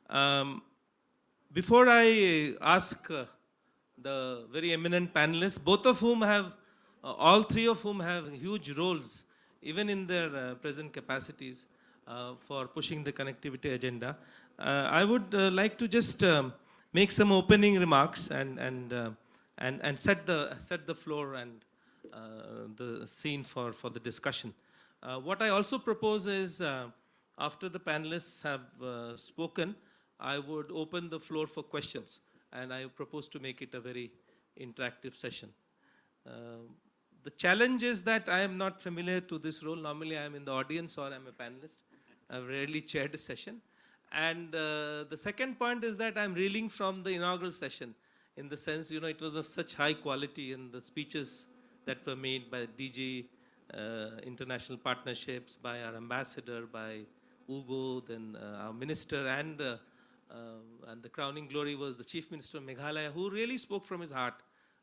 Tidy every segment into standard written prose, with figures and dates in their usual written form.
Um, Before I ask the very eminent panelists, both of whom have, all three of whom have huge roles, even in their present capacities, for pushing the connectivity agenda, I would like to just make some opening remarks and set the floor and the scene for the discussion. What I also propose is, after the panelists have spoken, I would open the floor for questions, and I propose to make it a very interactive session. Uh, the challenge is that I am not familiar to this role. Normally I am in the audience or I'm a panelist. I've rarely chaired a session. And the second point is that I'm reeling from the inaugural session, in the sense, it was of such high quality in the speeches that were made by DG International Partnerships, by our ambassador, by Ugo, then our minister, and the crowning glory was the Chief Minister of Meghalaya, who really spoke from his heart.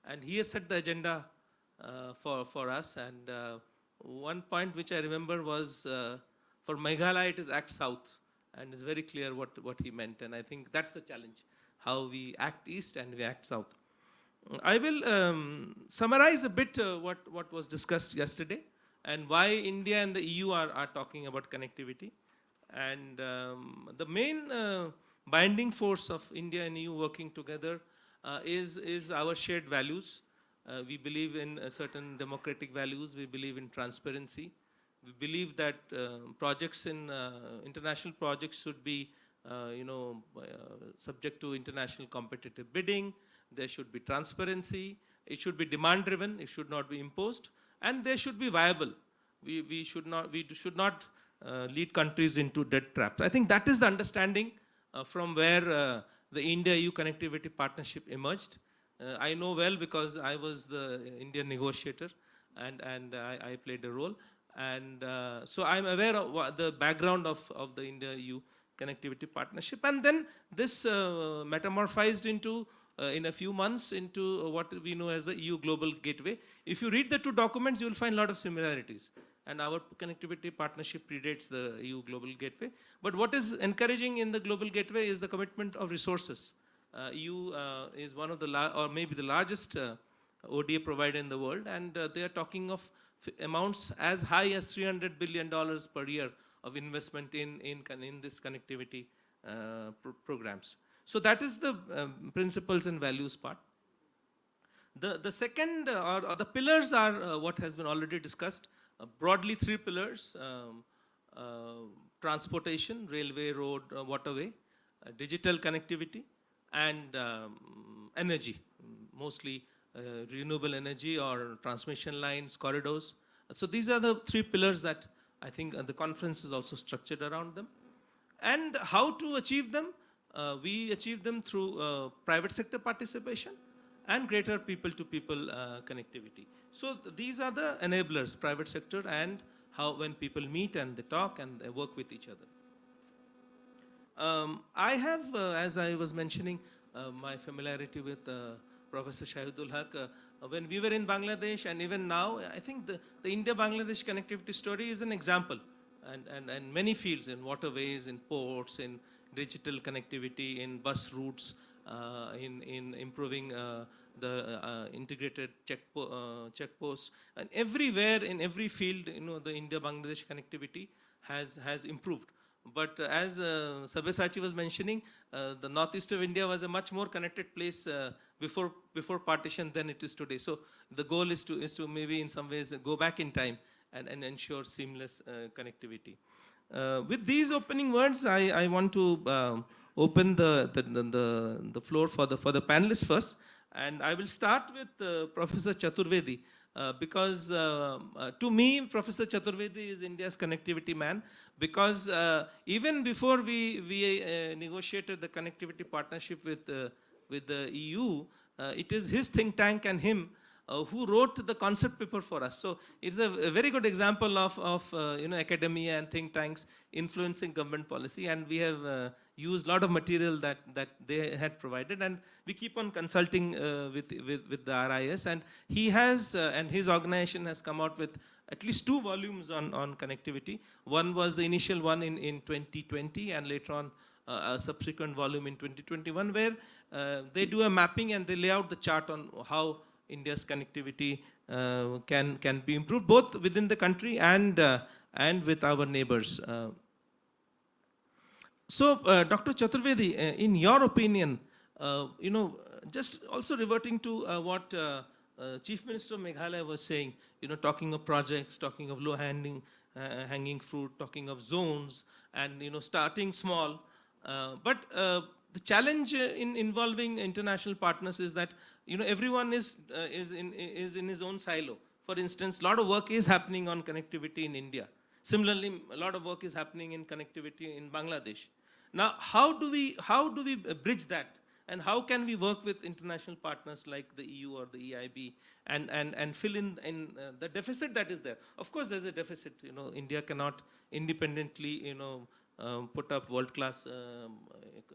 And he has set the agenda for us. And one point which I remember was, for Meghalaya it is Act South, and it's very clear what he meant. And I think that's the challenge, how we act East and we act South. I will summarize a bit what was discussed yesterday and why India and the EU are talking about connectivity. And the main binding force of India and EU working together is our shared values. We believe in certain democratic values. We believe in transparency. We believe that projects in international projects should be, subject to international competitive bidding. There should be transparency. It should be demand-driven. It should not be imposed, and they should be viable. We should not lead countries into debt traps. I think that is the understanding from where the India-EU connectivity partnership emerged. I know well because I was the Indian negotiator, and I played a role. And so I'm aware of the background of the India-EU connectivity partnership. And then this metamorphized into, in a few months, into what we know as the EU Global Gateway. If you read the two documents, you will find a lot of similarities. And our connectivity partnership predates the EU Global Gateway. But what is encouraging in the Global Gateway is the commitment of resources. EU is one of the, or maybe the largest ODA provider in the world, and they are talking of amounts as high as $300 billion per year of investment in this connectivity programs. So that is the principles and values part. The second, or the pillars are what has been already discussed. Broadly, three pillars: transportation, railway, road, waterway, digital connectivity, and energy, mostly renewable energy or transmission lines, corridors. So these are the three pillars that I think the conference is also structured around them. And how to achieve them? We achieve them through private sector participation and greater people-to-people connectivity. So these are the enablers, private sector, and how when people meet and they talk and they work with each other. I have, as I was mentioning, my familiarity with Professor Shahidul Haque. When we were in Bangladesh and even now, I think the India-Bangladesh connectivity story is an example. And many fields, in waterways, in ports, in digital connectivity, in bus routes, in improving the integrated checkposts, and everywhere in every field, the India-Bangladesh connectivity has improved. But as Sabyasachi was mentioning, the northeast of India was a much more connected place before partition than it is today. So the goal is to maybe in some ways go back in time and ensure seamless connectivity. With these opening words, I want to open the floor for the panelists first. And I will start with Professor Chaturvedi, because to me, Professor Chaturvedi is India's connectivity man, because even before we negotiated the connectivity partnership with the EU, it is his think tank and him who wrote the concept paper for us. So it's a very good example of academia and think tanks influencing government policy, and we have used a lot of material that they had provided, and we keep on consulting with the RIS, and he has and his organization has come out with at least 2 volumes on connectivity. One was the initial one in 2020, and later on a subsequent volume in 2021 where they do a mapping and they lay out the chart on how India's connectivity can be improved both within the country and with our neighbors. So, Dr. Chaturvedi, in your opinion, just also reverting to what Chief Minister of Meghalaya was saying, talking of projects, talking of low-hanging hanging fruit, talking of zones, and starting small. But the challenge in involving international partners is that everyone is in his own silo. For instance, a lot of work is happening on connectivity in India. Similarly, a lot of work is happening in connectivity in Bangladesh. Now, how do we bridge that, and how can we work with international partners like the EU or the EIB and fill in the deficit that is there? Of course, there's a deficit. India cannot independently put up world-class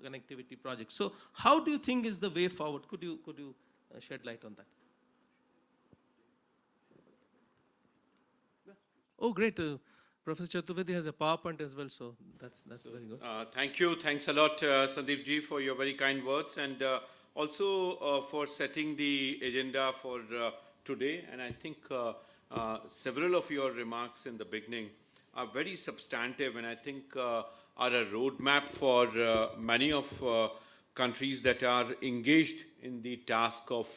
connectivity projects. So, how do you think is the way forward? Could you shed light on that? Oh, great. Professor Chaturvedi has a PowerPoint as well, so that's very good. Thank you. Thanks a lot, Sandeep ji, for your very kind words, and also for setting the agenda for today. And I think several of your remarks in the beginning are very substantive, and I think are a roadmap for many of countries that are engaged in the task of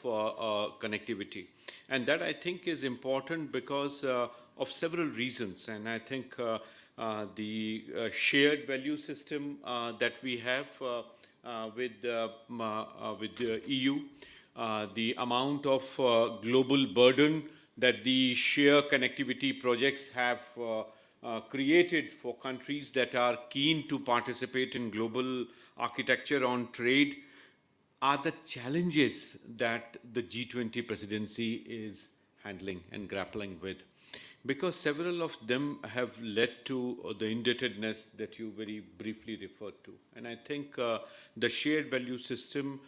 connectivity. And that, I think, is important because of several reasons. And I think the shared value system that we have with the EU, the amount of global burden that the sheer connectivity projects have created for countries that are keen to participate in global architecture on trade are the challenges that the G20 presidency is handling and grappling with, because several of them have led to the indebtedness that you very briefly referred to. And I think the shared value system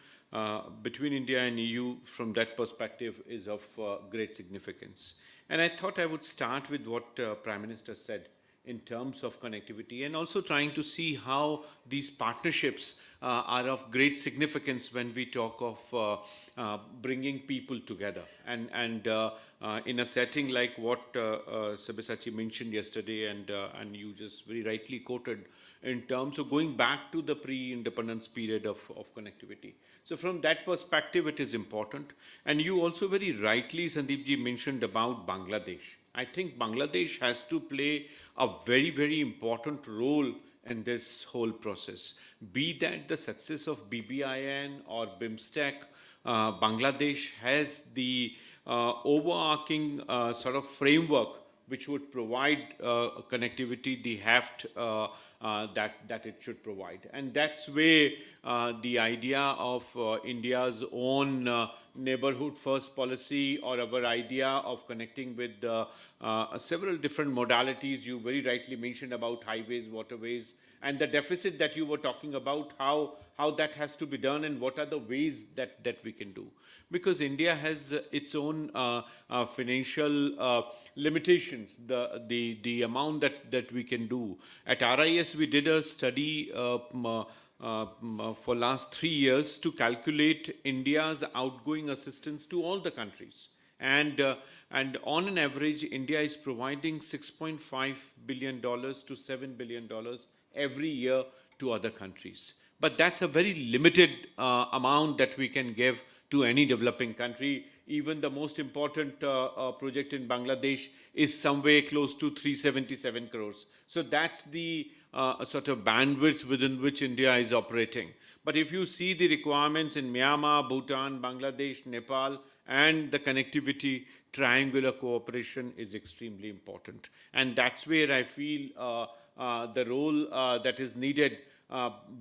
between India and EU from that perspective is of great significance. And I thought I would start with what Prime Minister said in terms of connectivity, and also trying to see how these partnerships are of great significance when we talk of bringing people together. And in a setting like what Sabyasachi mentioned yesterday, and you just very rightly quoted, in terms of going back to the pre-independence period of connectivity. So from that perspective, it is important. And you also very rightly, Sandeep ji, mentioned about Bangladesh. I think Bangladesh has to play a very, very important role in this whole process. Be that the success of BBIN or BIMSTEC, Bangladesh has the overarching sort of framework which would provide connectivity, the heft that it should provide. And that's where the idea of India's own neighborhood first policy, or our idea of connecting with several different modalities. You very rightly mentioned about highways, waterways, and the deficit that you were talking about, how that has to be done and what are the ways that we can do. Because India has its own financial limitations, the amount that we can do. At RIS, we did a study for last 3 years to calculate India's outgoing assistance to all the countries. And on an average, India is providing $6.5 billion to $7 billion every year to other countries. But that's a very limited amount that we can give to any developing country. Even the most important project in Bangladesh is somewhere close to 377 crores. So that's the sort of bandwidth within which India is operating. But if you see the requirements in Myanmar, Bhutan, Bangladesh, Nepal, and the connectivity, triangular cooperation is extremely important. And that's where I feel the role that is needed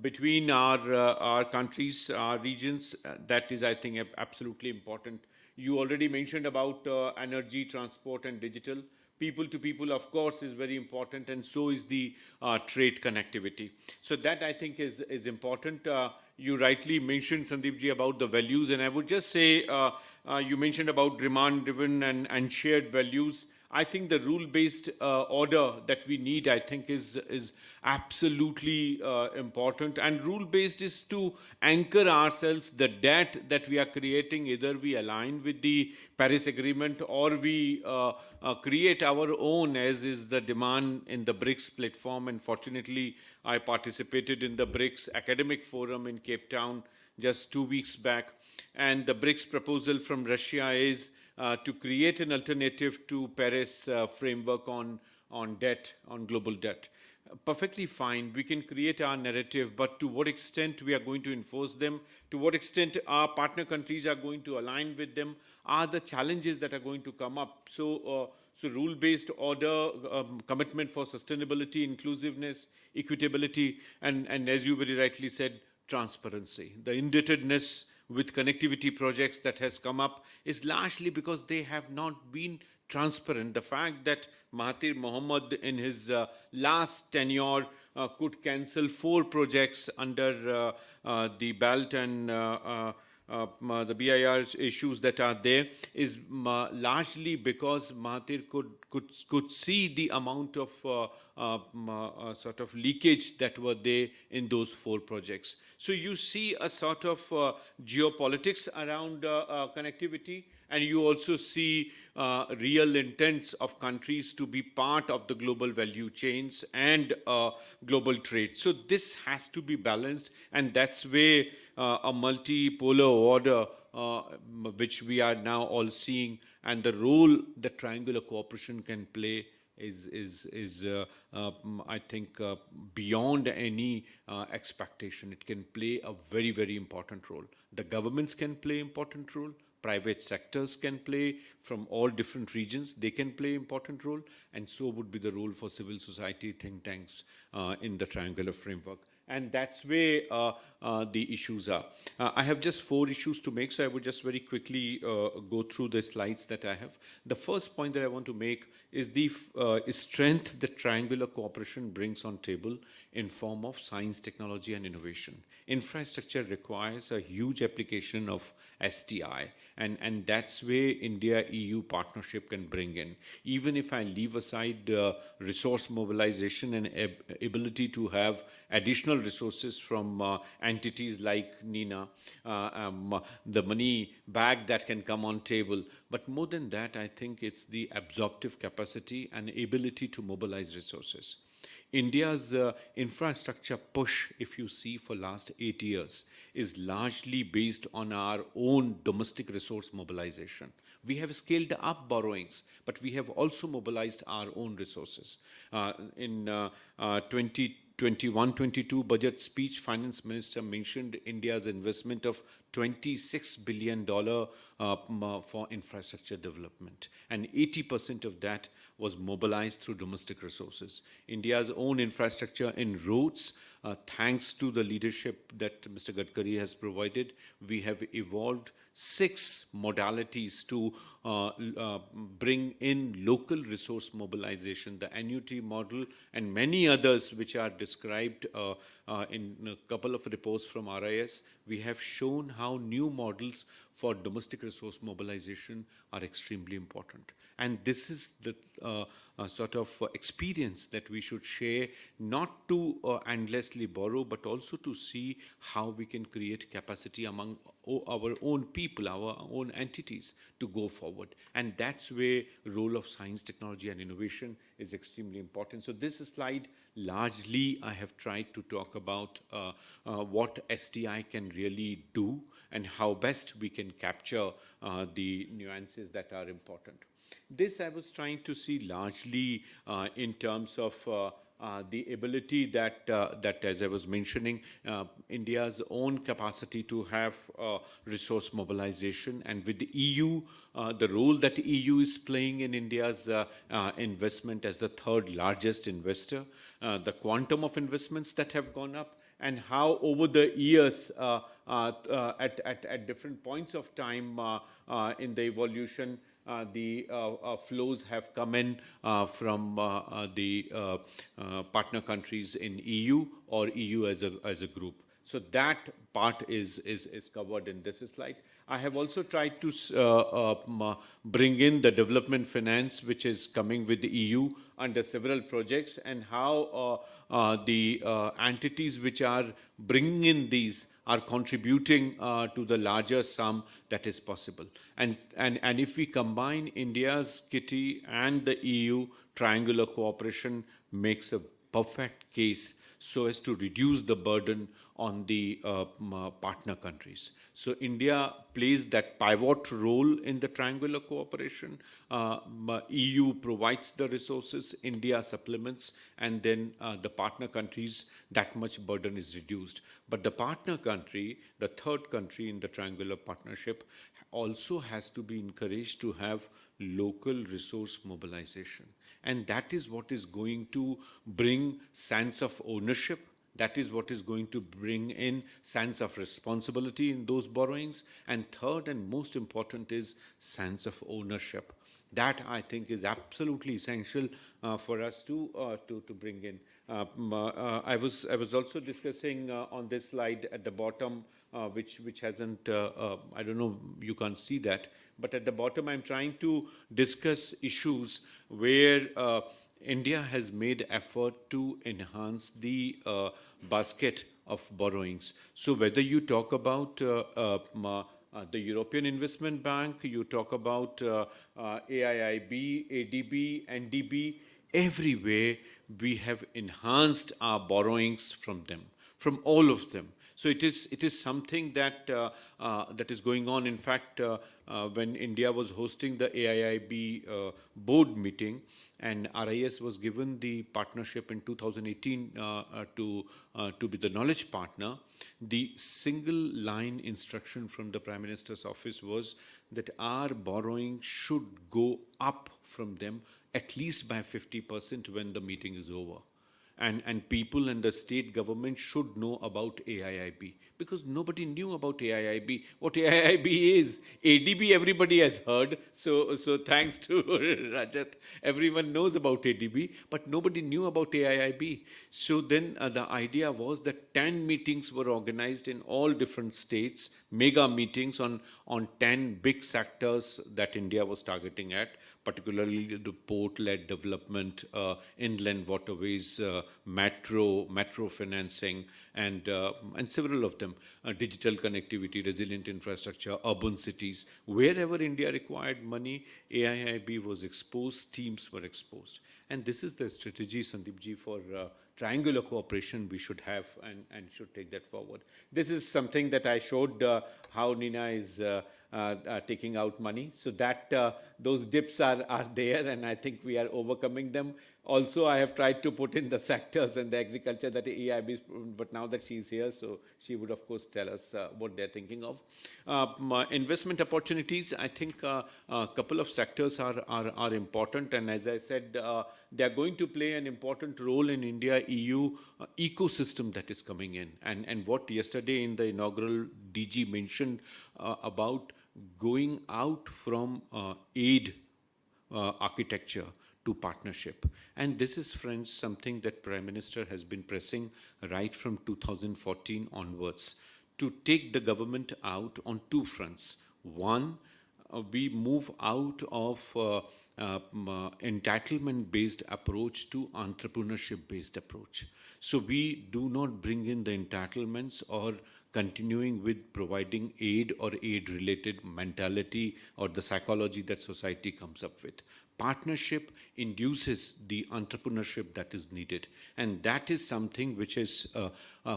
between our countries, our regions, that is, I think, absolutely important. You already mentioned about energy, transport, and digital. People to people, of course, is very important, and so is the trade connectivity. So that, I think, is important. You rightly mentioned, Sandeep ji, about the values, and I would just say, you mentioned about demand-driven and shared values. I think the rule-based order that we need, I think, is absolutely important. And rule-based is to anchor ourselves. The debt that we are creating, either we align with the Paris Agreement or we create our own, as is the demand in the BRICS platform. And fortunately, I participated in the BRICS Academic Forum in Cape Town just 2 weeks back. And the BRICS proposal from Russia is to create an alternative to Paris framework on debt, on global debt. Perfectly fine, we can create our narrative, but to what extent we are going to enforce them, to what extent our partner countries are going to align with them, are the challenges that are going to come up. So rule-based order, commitment for sustainability, inclusiveness, equitability, and as you very rightly said, transparency. The indebtedness with connectivity projects that has come up is largely because they have not been transparent. The fact that Mahathir Mohamad in his last tenure could cancel 4 projects under the belt and the BIR issues that are there is largely because Mahathir could see the amount of sort of leakage that were there in those 4 projects. So you see a sort of geopolitics around connectivity, and you also see real intents of countries to be part of the global value chains and global trade. So this has to be balanced, and that's where a multipolar order, which we are now all seeing, and the role that triangular cooperation can play is I think beyond any expectation. It can play a very, very important role. The governments can play important role. Private sectors can play from all different regions. They can play important role, and so would be the role for civil society think tanks in the triangular framework. And that's where the issues are. I have just 4 issues to make, so I would just very quickly go through the slides that I have. The first point that I want to make is the strength that triangular cooperation brings on table in form of science, technology, and innovation. Infrastructure requires a huge application of STI, and that's where India-EU partnership can bring in. Even if I leave aside resource mobilization and ability to have additional resources from entities like NINA, the money bag that can come on table. But more than that, I think it's the absorptive capacity and ability to mobilize resources. India's infrastructure push, if you see for last 8 years, is largely based on our own domestic resource mobilization. We have scaled up borrowings, but we have also mobilized our own resources. In 2021-22 budget speech, Finance Minister mentioned India's investment of $26 billion for infrastructure development, and 80% of that was mobilized through domestic resources. India's own infrastructure in roads, thanks to the leadership that Mr. Gadkari has provided, we have evolved 6 modalities to bring in local resource mobilization, the annuity model, and many others which are described in a couple of reports from RIS. We have shown how new models for domestic resource mobilization are extremely important. And this is the sort of experience that we should share, not to endlessly borrow, but also to see how we can create capacity among our own people, our own entities to go forward. And that's where role of science, technology, and innovation is extremely important. So this slide, largely, I have tried to talk about what STI can really do and how best we can capture the nuances that are important. This I was trying to see largely in terms of the ability that as I was mentioning, India's own capacity to have resource mobilization, and with the EU, the role that the EU is playing in India's investment as the 3rd largest investor, the quantum of investments that have gone up, and how over the years at different points of time in the evolution, the flows have come in from the partner countries in EU or EU as a group. So that part is covered in this slide. I have also tried to bring in the development finance, which is coming with the EU under several projects, and how the entities which are bringing in these are contributing to the larger sum that is possible. And if we combine India's kitty and the EU, triangular cooperation makes a perfect case so as to reduce the burden on the partner countries. So India plays that pivot role in the triangular cooperation. EU provides the resources, India supplements, and then the partner countries, that much burden is reduced. But the partner country, the third country in the triangular partnership, also has to be encouraged to have local resource mobilization. And that is what is going to bring sense of ownership. That is what is going to bring in sense of responsibility in those borrowings. And third and most important is sense of ownership. That, I think, is absolutely essential for us to bring in. I was also discussing on this slide at the bottom, which hasn't, I don't know, you can't see that, but at the bottom I'm trying to discuss issues where India has made effort to enhance the basket of borrowings. So whether you talk about the European Investment Bank, you talk about AIIB, ADB, NDB, everywhere we have enhanced our borrowings from them, from all of them. So it is something that that is going on. In fact, when India was hosting the AIIB board meeting, and RIS was given the partnership in 2018 to be the knowledge partner, the single line instruction from the Prime Minister's office was that our borrowing should go up from them at least by 50% when the meeting is over. And people and the state government should know about AIIB, because nobody knew about AIIB. What AIIB is, ADB everybody has heard. So thanks to Rajat, everyone knows about ADB, but nobody knew about AIIB. So then the idea was that 10 meetings were organized in all different states, mega meetings on 10 big sectors that India was targeting at, particularly the port-led development, inland waterways, metro financing, and several of them, digital connectivity, resilient infrastructure, urban cities. Wherever India required money, AIIB was exposed, teams were exposed. And this is the strategy, Sandeep ji, for triangular cooperation we should have and should take that forward. This is something that I showed how Nina is taking out money. So that those dips are there, and I think we are overcoming them. Also, I have tried to put in the sectors and the agriculture that the EIB is, but now that she's here, so she would, of course, tell us what they're thinking of. Investment opportunities, I think a couple of sectors are important, and as I said, they're going to play an important role in India-EU ecosystem that is coming in. And what yesterday in the inaugural DG mentioned about going out from aid architecture to partnership. And this is, friends, something that Prime Minister has been pressing right from 2014 onwards, to take the government out on two fronts. One, we move out of entitlement-based approach to entrepreneurship-based approach. So we do not bring in the entitlements or continuing with providing aid or aid-related mentality or the psychology that society comes up with. Partnership induces the entrepreneurship that is needed, and that is something which is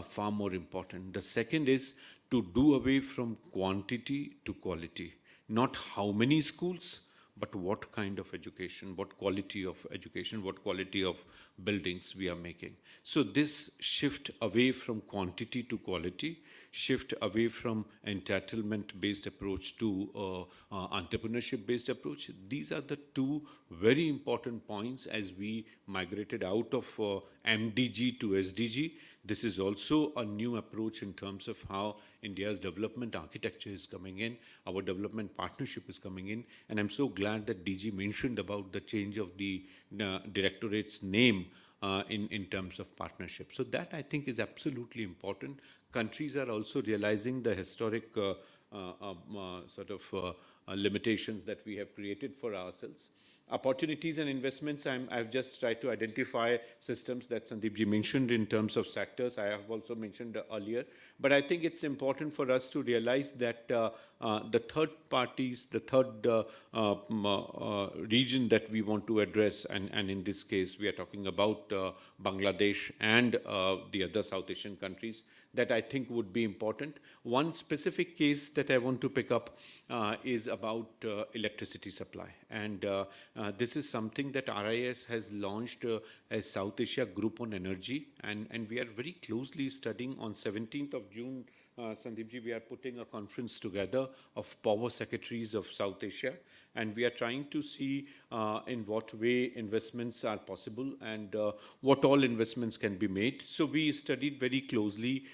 far more important. The second is to do away from quantity to quality. Not how many schools, but what kind of education, what quality of education, what quality of buildings we are making. So this shift away from quantity to quality, shift away from entitlement-based approach to entrepreneurship-based approach. These are the two very important points as we migrated out of MDG to SDG. This is also a new approach in terms of how India's development architecture is coming in, our development partnership is coming in, and I'm so glad that DG mentioned about the change of the directorate's name in terms of partnership. So that I think is absolutely important. Countries are also realizing the historic limitations that we have created for ourselves. Opportunities and investments, I've just tried to identify systems that Sandeep ji mentioned in terms of sectors. I have also mentioned earlier. But I think it's important for us to realize that the third parties, the third region that we want to address, and in this case, we are talking about Bangladesh and the other South Asian countries, that I think would be important. One specific case that I want to pick up is about electricity supply. And this is something that RIS has launched as South Asia Group on Energy. And we are very closely studying on 17th of June, Sandeep ji, we are putting a conference together of power secretaries of South Asia. And we are trying to see in what way investments are possible and what all investments can be made. So we studied very closely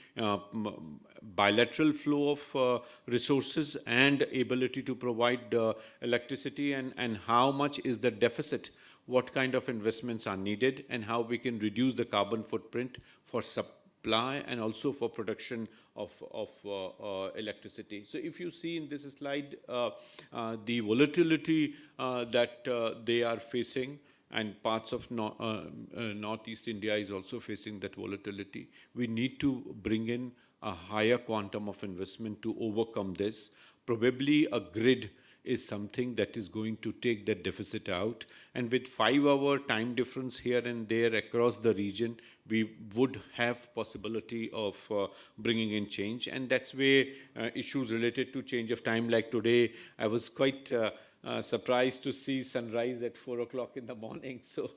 bilateral flow of resources and ability to provide electricity, and how much is the deficit, what kind of investments are needed, and how we can reduce the carbon footprint for supply and also for production of electricity. So if you see in this slide, the volatility that they are facing, and parts of Northeast India is also facing that volatility. We need to bring in a higher quantum of investment to overcome this. Probably a grid is something that is going to take that deficit out. And with 5-hour time difference here and there across the region, we would have possibility of bringing in change. And that's where issues related to change of time, like today, I was quite surprised to see sunrise at 4 o'clock in the morning. So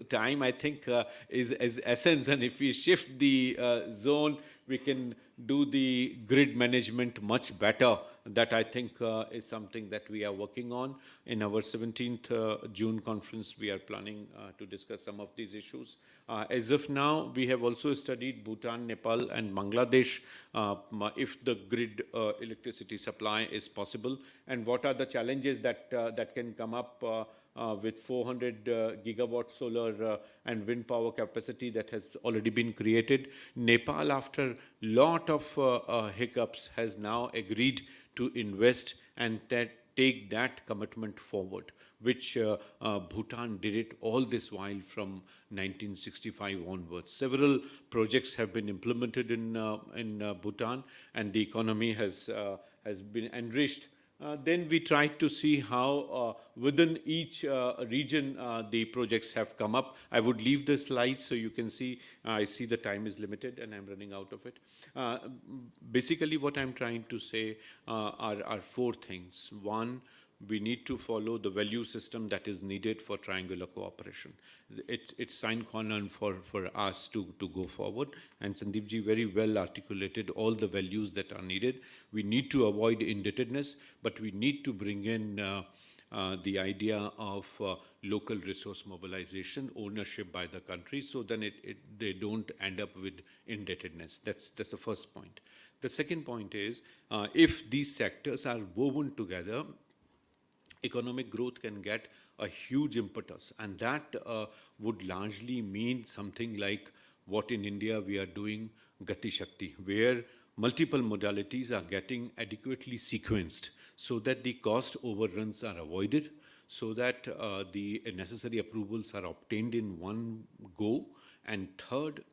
time, I think, is essence. And if we shift the zone, we can do the grid management much better. That I think is something that we are working on. In our 17th June conference, we are planning to discuss some of these issues. As of now, we have also studied Bhutan, Nepal, and Bangladesh, if the grid electricity supply is possible, and what are the challenges that can come up with 400 gigawatt solar and wind power capacity that has already been created. Nepal, after lot of hiccups, has now agreed to invest and take that commitment forward, which Bhutan did it all this while from 1965 onwards. Several projects have been implemented in Bhutan, and the economy has been enriched. Then we tried to see how within each region the projects have come up. I would leave the slides so you can see. I see the time is limited and I'm running out of it. Basically what I'm trying to say are 4 things. One, we need to follow the value system that is needed for triangular cooperation. It's sine qua non for us to go forward. And Sandeep ji very well articulated all the values that are needed. We need to avoid indebtedness, but we need to bring in the idea of local resource mobilization, ownership by the country, so then they don't end up with indebtedness. That's the first point. The second point is, if these sectors are woven together, economic growth can get a huge impetus, and that would largely mean something like what in India we are doing, Gati Shakti, where multiple modalities are getting adequately sequenced so that the cost overruns are avoided, so that the necessary approvals are obtained in one go. And third,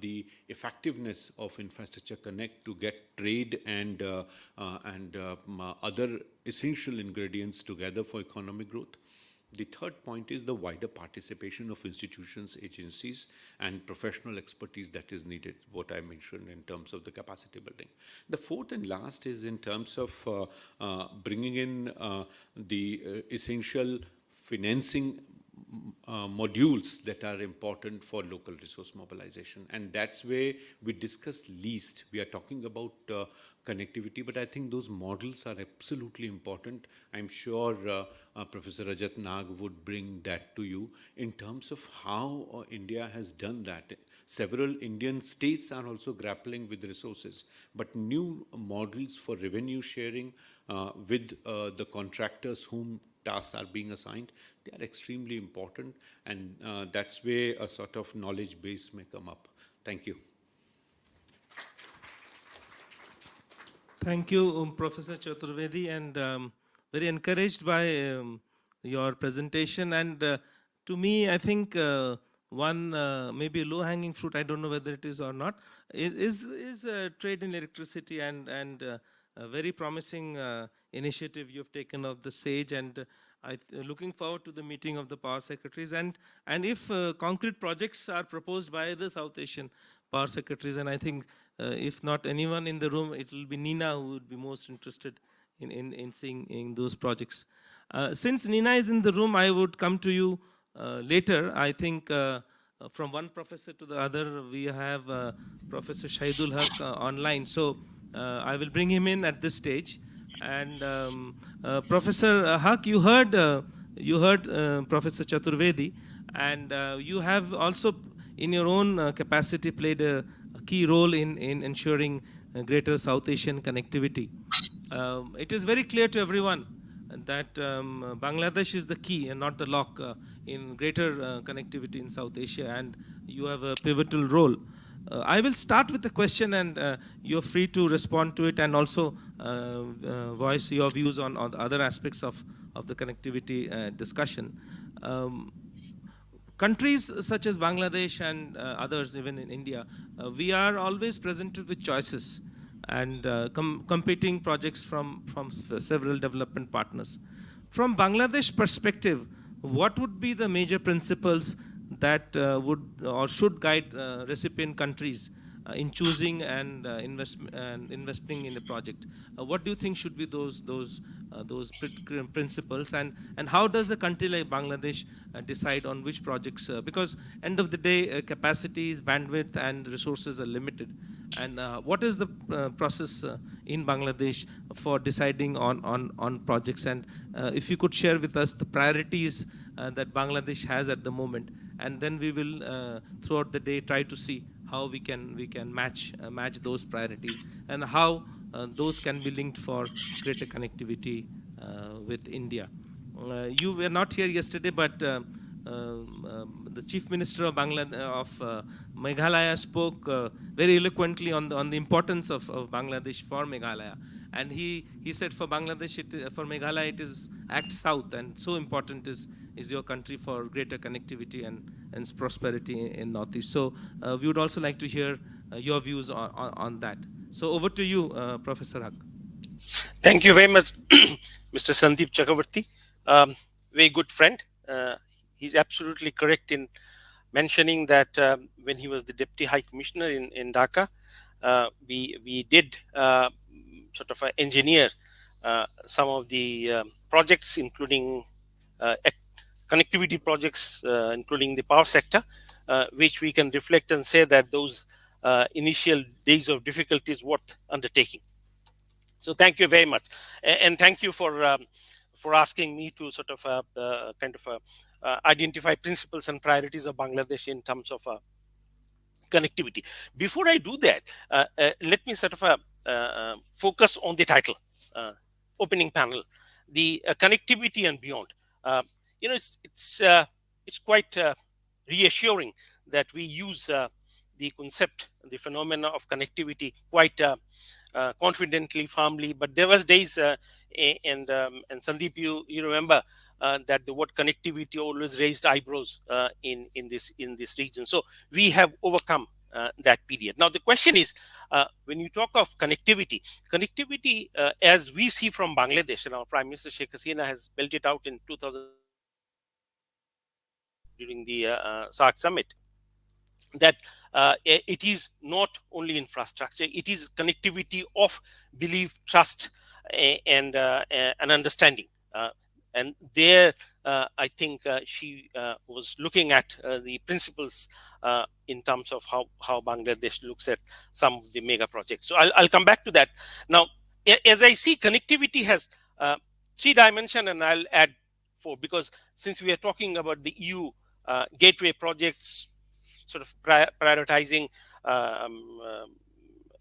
the effectiveness of infrastructure connect to get trade and other essential ingredients together for economic growth. The third point is the wider participation of institutions, agencies, and professional expertise that is needed, what I mentioned in terms of the capacity building. The fourth and last is in terms of bringing in the essential financing modules that are important for local resource mobilization. And that's where we discuss least. We are talking about connectivity, but I think those models are absolutely important. I'm sure Professor Rajat Nag would bring that to you in terms of how India has done that. Several Indian states are also grappling with resources, but new models for revenue sharing with the contractors whom tasks are being assigned, they are extremely important, and that's where a sort of knowledge base may come up. Thank you. Thank you, Professor Chaturvedi, and very encouraged by your presentation. And to me, I think one maybe low-hanging fruit, I don't know whether it is or not, is trade in electricity, and a very promising initiative you've taken of the SAGE, and looking forward to the meeting of the power secretaries. And if concrete projects are proposed by the South Asian power secretaries, and I think if not anyone in the room, it will be Nina who would be most interested in seeing in those projects. Since Nina is in the room, I would come to you later. I think from one professor to the other, we have Professor Shahidul Haque online. So I will bring him in at this stage. And Professor Haque, you heard Professor Chaturvedi, and you have also, in your own capacity, played a key role in ensuring greater South Asian connectivity. It is very clear to everyone that Bangladesh is the key and not the lock in greater connectivity in South Asia, and you have a pivotal role. I will start with the question, and you're free to respond to it, and also voice your views on the other aspects of the connectivity discussion. Um, Countries such as Bangladesh and others, even in India, we are always presented with choices and competing projects from several development partners. From Bangladesh perspective, what would be the major principles that would or should guide recipient countries in choosing and investing in a project? What do you think should be those principles, and how does a country like Bangladesh decide on which projects? Because end of the day, capacities, bandwidth, and resources are limited. And what is the process in Bangladesh for deciding on projects? And if you could share with us the priorities that Bangladesh has at the moment, and then we will throughout the day try to see how we can match those priorities, and how those can be linked for greater connectivity with India. You were not here yesterday, but the Chief Minister of Meghalaya spoke very eloquently on the importance of Bangladesh for Meghalaya, and he said for Bangladesh, for Meghalaya, it is Act South, and so important is your country for greater connectivity and prosperity in Northeast. So we would also like to hear your views on that. So over to you, Professor Haq. Thank you very much, Mr. Sandeep Chakravorty. Very good friend. He's absolutely correct in mentioning that when he was the Deputy High Commissioner in Dhaka, we did sort of engineer some of the projects, including connectivity projects, including the power sector, which we can reflect and say that those initial days of difficulties worth undertaking. So thank you very much, and thank you for asking me to sort of kind of identify principles and priorities of Bangladesh in terms of connectivity. Before I do that, let me sort of focus on the title, opening panel, the connectivity and beyond. You know, it's quite reassuring that we use the concept, the phenomena of connectivity quite confidently, firmly. But there was days, and Sandeep, you remember that the word connectivity always raised eyebrows in this region. So we have overcome that period. Now the question is, when you talk of connectivity, as we see from Bangladesh, and our Prime Minister Sheikh Hasina has spelled it out in 2000 during the SAARC summit, that it is not only infrastructure, it is connectivity of belief, trust, and an understanding. And there, I think she was looking at the principles in terms of how Bangladesh looks at some of the mega projects. So I'll come back to that. Now, as I see, connectivity has three dimensions, and I'll add four, because since we are talking about the EU gateway projects, sort of prioritizing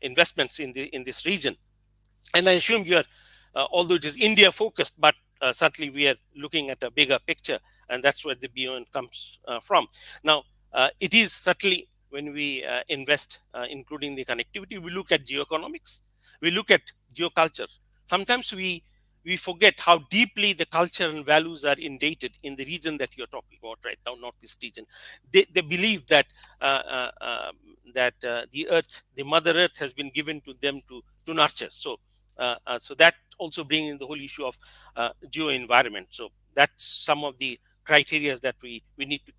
investments in this region, and I assume you are, although it is India focused, but certainly we are looking at a bigger picture, and that's where the beyond comes from. Now, it is certainly when we invest, including the connectivity, we look at geoeconomics, we look at geoculture. Sometimes we forget how deeply the culture and values are indated in the region that you're talking about right now, northeast region. They believe that the earth, the mother earth, has been given to them to nurture. So that also brings in the whole issue of geo environment. So that's some of the criteria that we need to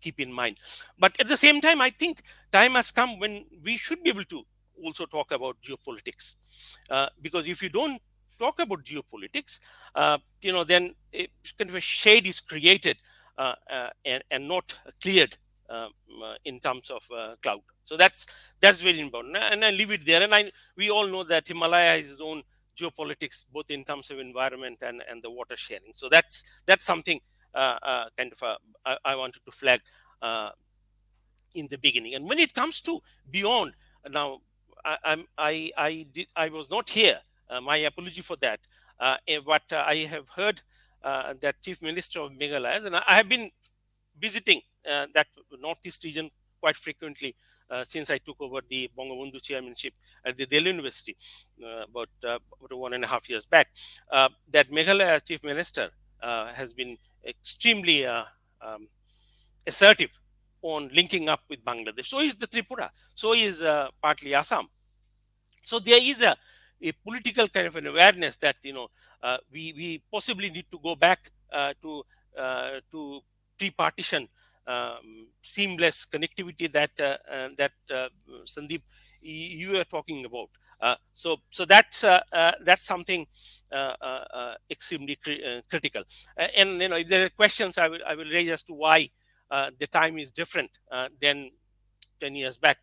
keep in mind. But at the same time, I think time has come when we should be able to also talk about geopolitics, because if you don't talk about geopolitics, then kind of a shade is created, and not cleared, in terms of cloud. So that's very important, and I leave it there. And we all know that Himalaya has its own geopolitics, both in terms of environment and the water sharing. So that's something, kind of I wanted to flag uh, in the beginning. And when it comes to beyond, now I was not here. My apology for that. But I have heard that Chief Minister of Meghalaya, and I have been visiting that northeast region quite frequently since I took over the Bangabandhu chairmanship at the Delhi University about 1.5 years back. That Meghalaya Chief Minister has been extremely assertive on linking up with Bangladesh. So is the Tripura. So is partly Assam. So there is a political kind of an awareness that we possibly need to go back to pre-partition seamless connectivity that Sandeep, you were talking about. So that's something extremely critical. And if there are questions, I will raise as to why the time is different than 10 years back,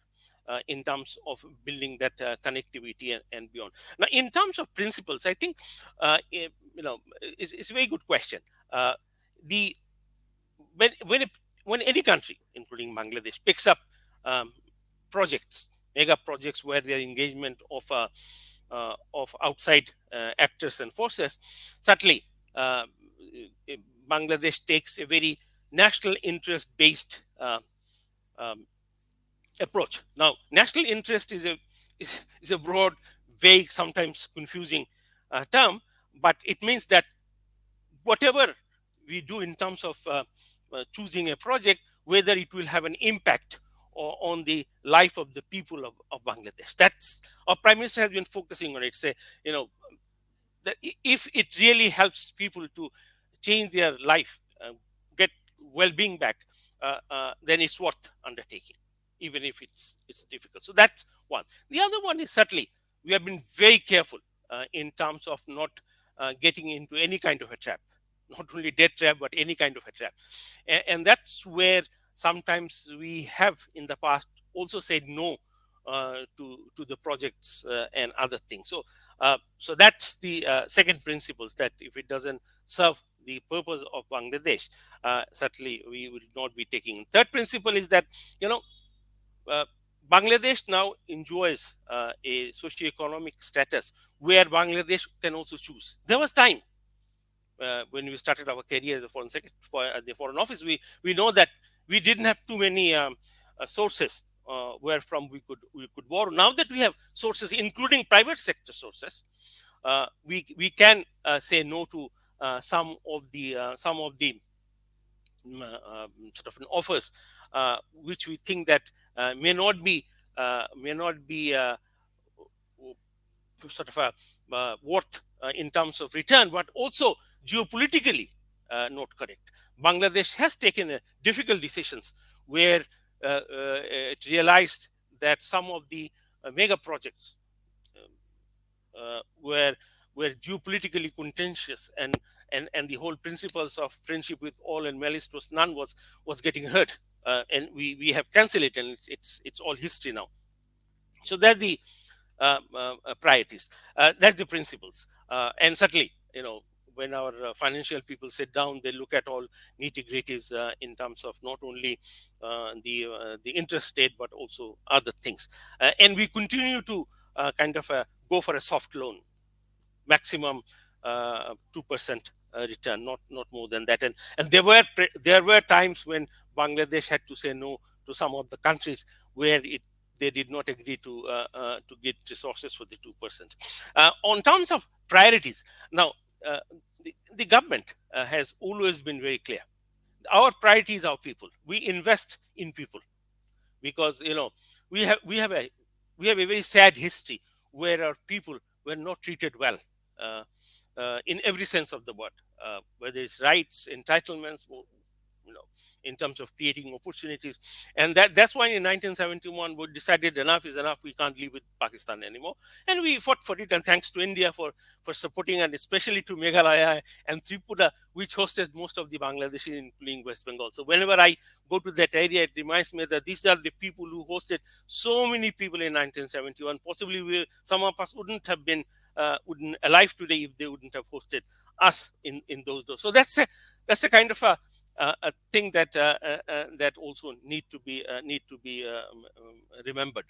in terms of building that connectivity and beyond. Now, in terms of principles, I think it's a very good question. The when when any country, including Bangladesh, picks up um, projects, mega projects, where their engagement of outside actors and forces, certainly uh, Bangladesh takes a very national interest based um, approach. Now, national interest is a broad, vague, sometimes confusing term, but it means that whatever we do in terms of choosing a project, whether it will have an impact on the life of the people of Bangladesh. That's our Prime Minister has been focusing on it. Say, you know, that if it really helps people to change their life, get well-being back, then it's worth undertaking, even if it's difficult. So that's one. The other one is, certainly we have been very careful in terms of not getting into any kind of a trap, not only debt trap, but any kind of a trap. And that's where sometimes we have in the past also said no to the projects and other things. So that's the second principles, that if it doesn't serve the purpose of Bangladesh, certainly we will not be taking. Third principle is that, you know, uh, Bangladesh now enjoys a socio-economic status where Bangladesh can also choose. There was time when we started our career as a foreign secretary for the foreign office. We know that we didn't have too many sources where from we could borrow. Now that we have sources, including private sector sources, we can say no to some of the sort of an offers, which we think that may not be sort of a worth in terms of return, but also geopolitically not correct. Bangladesh has taken difficult decisions where it realized that some of the mega projects were geopolitically contentious, and the whole principles of friendship with all and malice was none was getting hurt, and we have cancelled it, and it's all history now. So that's the priorities. That's the principles. And certainly, when our financial people sit down, they look at all nitty gritties in terms of not only the interest rate, but also other things. And we continue to kind of go for a soft loan, maximum 2% return, not more than that. And there were times when Bangladesh had to say no to some of the countries where they did not agree to get resources for the 2%. On terms of priorities, now uh, the government has always been very clear. Our priority is our people. We invest in people because we have a very sad history where our people were not treated well uh, in every sense of the word, whether it's rights, entitlements, or, you know, in terms of creating opportunities. And that's why in 1971 we decided enough is enough. We can't live with Pakistan anymore, and we fought for it. And thanks to India for supporting, and especially to Meghalaya and Tripura, which hosted most of the Bangladeshis, including West Bengal. So whenever I go to that area, it reminds me that these are the people who hosted so many people in 1971. Possibly some of us wouldn't alive today if they wouldn't have hosted us in those days. So that's a kind of a thing that also need to be remembered.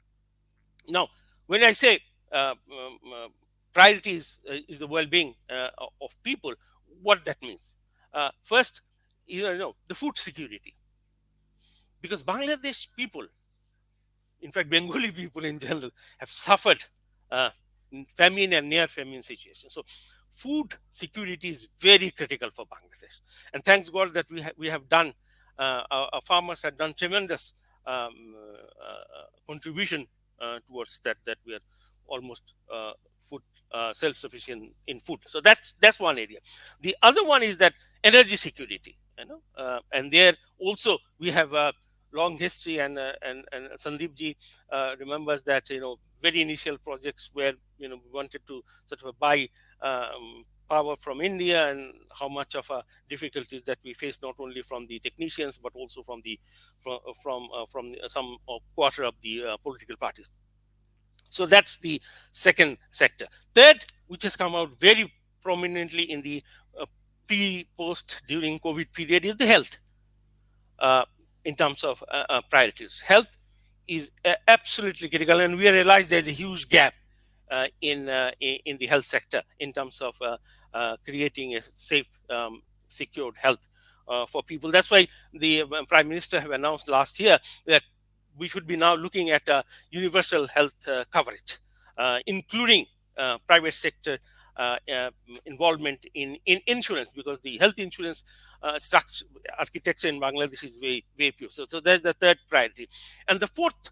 Now, when I say priorities is the well-being of people, what that means? First, the food security, because Bangladesh people, in fact, Bengali people in general, have suffered uh, famine and near famine situations. So, food security is very critical for Bangladesh. And thanks God that we have done, our farmers have done tremendous contribution towards that. That we are almost food self-sufficient in food. So that's one area. The other one is that energy security. And there also we have a long history, and Sandeep ji remembers that very initial projects where we wanted to sort of buy power from India, and how much of difficulties that we face, not only from the technicians but also from some quarter of the political parties. So that's the second sector. Third, which has come out very prominently in the pre, post, during COVID period, is the health. uh, in terms of priorities. Health is absolutely critical, and we realize there's a huge gap in the health sector in terms of creating a safe, secured health for people. That's why the Prime Minister have announced last year that we should be now looking at universal health coverage, including private sector involvement in insurance, because the health insurance structure architecture in Bangladesh is very pure. So that's the third priority. And the fourth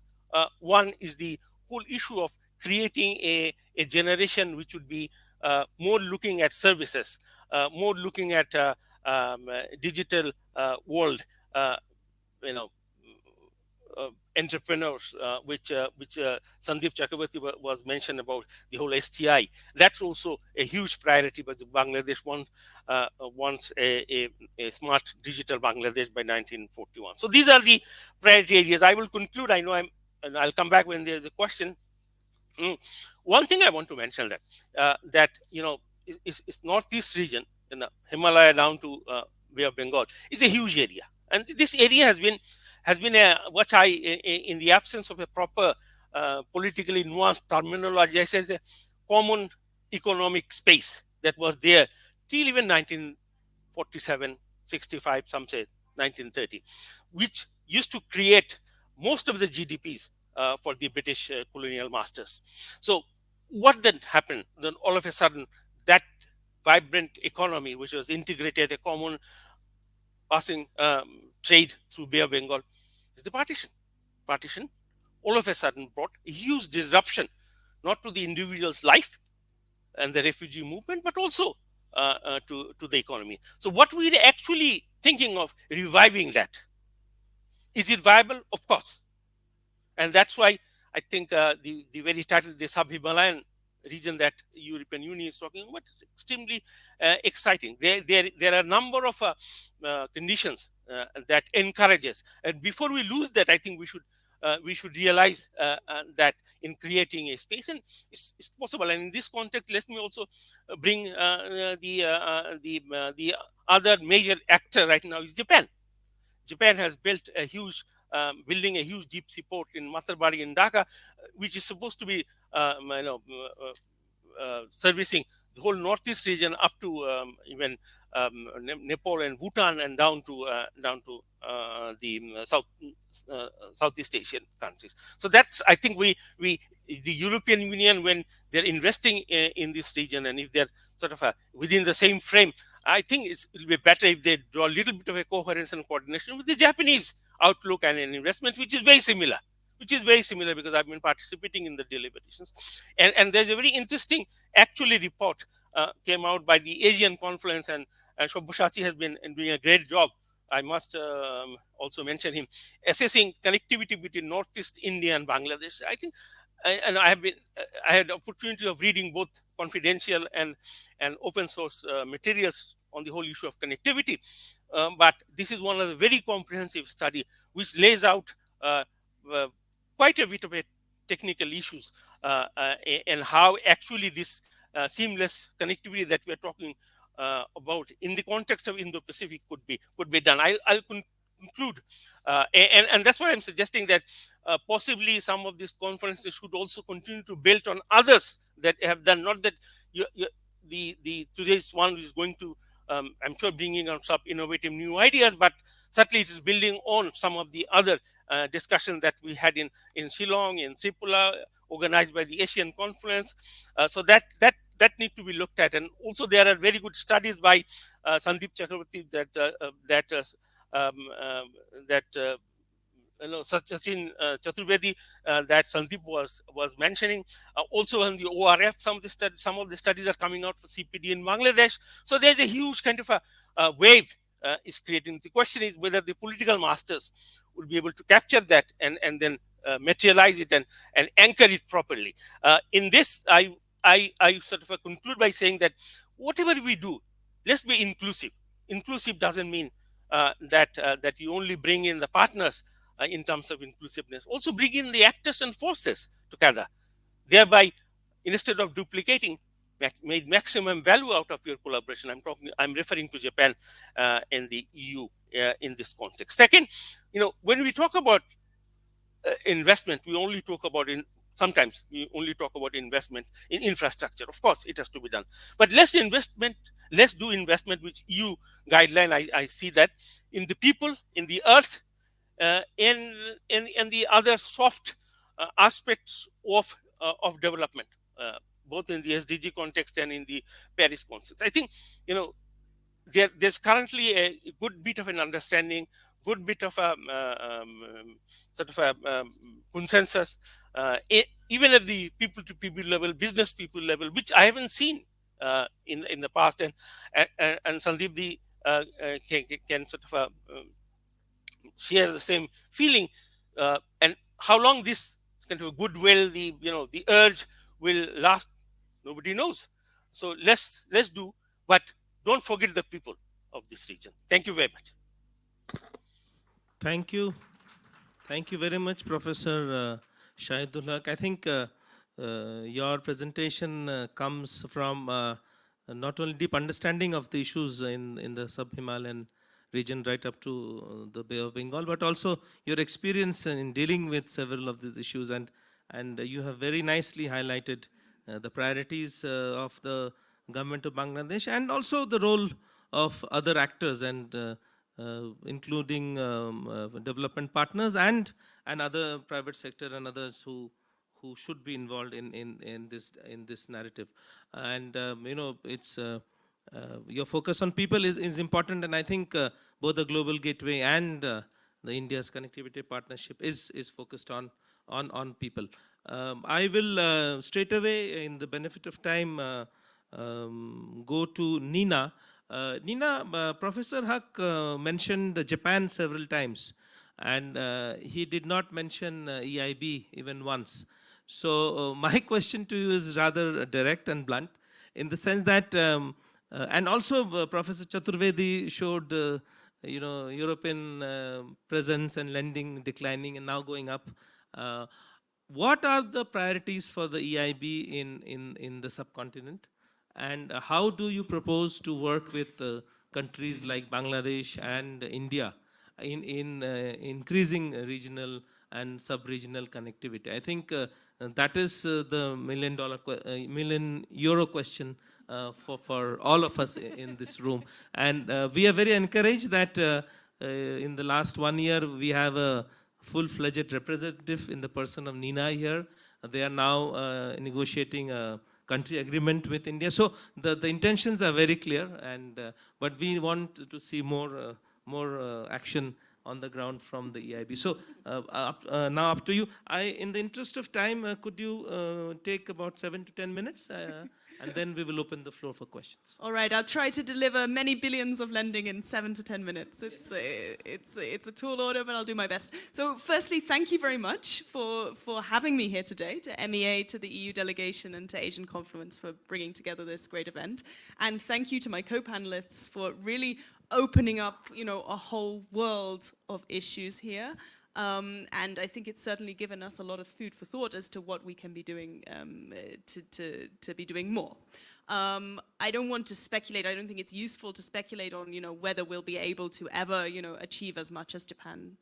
one is the whole issue of creating a generation which would be more looking at services, more looking at digital world, uh, you know, entrepreneurs, which Sandeep Chakravorty was mentioned about, the whole STI. That's also a huge priority, but Bangladesh wants a smart digital Bangladesh by 1941. So these are the priority areas. I will conclude. I know and I'll come back when there's a question. Mm. One thing I want to mention that is northeast region, Himalaya down to Bay of Bengal, is a huge area, and this area has been a what in the absence of a proper politically nuanced terminology, I say, a common economic space that was there till even 1947, 65, some say 1930, which used to create most of the GDPs for the British colonial masters. So, what then happened? Then all of a sudden, that vibrant economy, which was integrated, a common passing trade through Bay of Bengal, is the partition. Partition all of a sudden brought a huge disruption, not to the individual's life and the refugee movement, but also to the economy. So, what we're actually thinking of reviving that, is it viable? Of course. And that's why I think the very title, the sub-Himalayan region that the European Union is talking about, is extremely exciting. There are a number of conditions that encourages, and before we lose that, I think we should realize that in creating a space, and it's possible. And in this context, let me also bring the other major actor right now is Japan. Japan has built a huge, building a huge deep sea port in Matarbari in Dhaka, which is supposed to be, servicing the whole northeast region up to even Nepal and Bhutan, and down to the Southeast Asian countries. So that's, I think, we the European Union, when they're investing in this region, and if they're sort of within the same frame, I think it'll be better if they draw a little bit of a coherence and coordination with the Japanese outlook and an investment, which is very similar. Because I've been participating in the deliberations, and there's a very interesting actually report came out by the Asian Confluence, and Shobbashachi has been doing a great job. I must also mention him, assessing connectivity between Northeast India and Bangladesh. I think, and I had the opportunity of reading both confidential and open source materials on the whole issue of connectivity. But this is one of the very comprehensive study which lays out uh, quite a bit of a technical issues, and how actually this seamless connectivity that we are talking about in the context of Indo-Pacific could be done. I'll conclude, and that's why I'm suggesting that possibly some of these conferences should also continue to build on others that have done. Not that the today's one is going to, I'm sure, bringing out some innovative new ideas, but certainly it is building on some of the other discussion that we had in Shillong, in Tripura, organized by the Asian Confluence. So that need to be looked at. And also there are very good studies by Sandeep Chakravorty that Sachin Chaturvedi that Sandeep was mentioning. Also on the ORF, some of the studies are coming out for CPD in Bangladesh. So there's a huge kind of a wave is creating. The question is whether the political masters will be able to capture that and then materialize it and anchor it properly. In this, I sort of conclude by saying that whatever we do, let's be inclusive. Inclusive doesn't mean that you only bring in the partners in terms of inclusiveness. Also bring in the actors and forces together, thereby, instead of duplicating, made maximum value out of your collaboration. I'm referring to Japan and the EU in this context. Second, when we talk about investment, we only talk about sometimes we only talk about investment in infrastructure. Of course, it has to be done, but let's do investment which EU guideline. I see that in the people, in the earth, in the other soft aspects of development, both in the SDG context and in the Paris context. I think there's currently a good bit of an understanding, good bit of a sort of a consensus, even at the people to people level, business people level, which I haven't seen in the past, and Sandeep can sort of share the same feeling, and how long this kind of goodwill, the urge will last, nobody knows. So let's do, but don't forget the people of this region. Thank you very much. Thank you. Thank you very much, Professor Shahidul. I think your presentation comes from not only deep understanding of the issues in the sub-Himalayan region right up to the Bay of Bengal, but also your experience in dealing with several of these issues. And you have very nicely highlighted the priorities of the government of Bangladesh, and also the role of other actors, and including development partners and other private sector and others who should be involved in this narrative. And it's your focus on people is important, and I think both the Global Gateway and the India's connectivity partnership is focused on people. I will straight away, in the benefit of time, go to Nina. Nina, Professor Haque mentioned Japan several times, and he did not mention EIB even once. So my question to you is rather direct and blunt, in the sense that, and also Professor Chaturvedi showed, European presence and lending declining and now going up. What are the priorities for the EIB in the subcontinent? And how do you propose to work with countries like Bangladesh and India in increasing regional and sub-regional connectivity. I think that is the million euro question for all of us in this room. And we are very encouraged that in the last 1 year, we have a full-fledged representative in the person of Nina here. They are now negotiating a country agreement with India. So the intentions are very clear, and but we want to see more action on the ground from the EIB. So now up to you. In the interest of time, could you take about 7 to 10 minutes? And then we will open the floor for questions. All right, I'll try to deliver many billions of lending in 7 to 10 minutes. It's a tall order, but I'll do my best. So firstly, thank you very much for having me here today, to MEA, to the EU delegation, and to Asian Confluence for bringing together this great event. And thank you to my co-panelists for really opening up, a whole world of issues here. And I think it's certainly given us a lot of food for thought as to what we can be doing to be doing more. I don't want to speculate. I don't think it's useful to speculate on, whether we'll be able to ever, achieve as much as Japan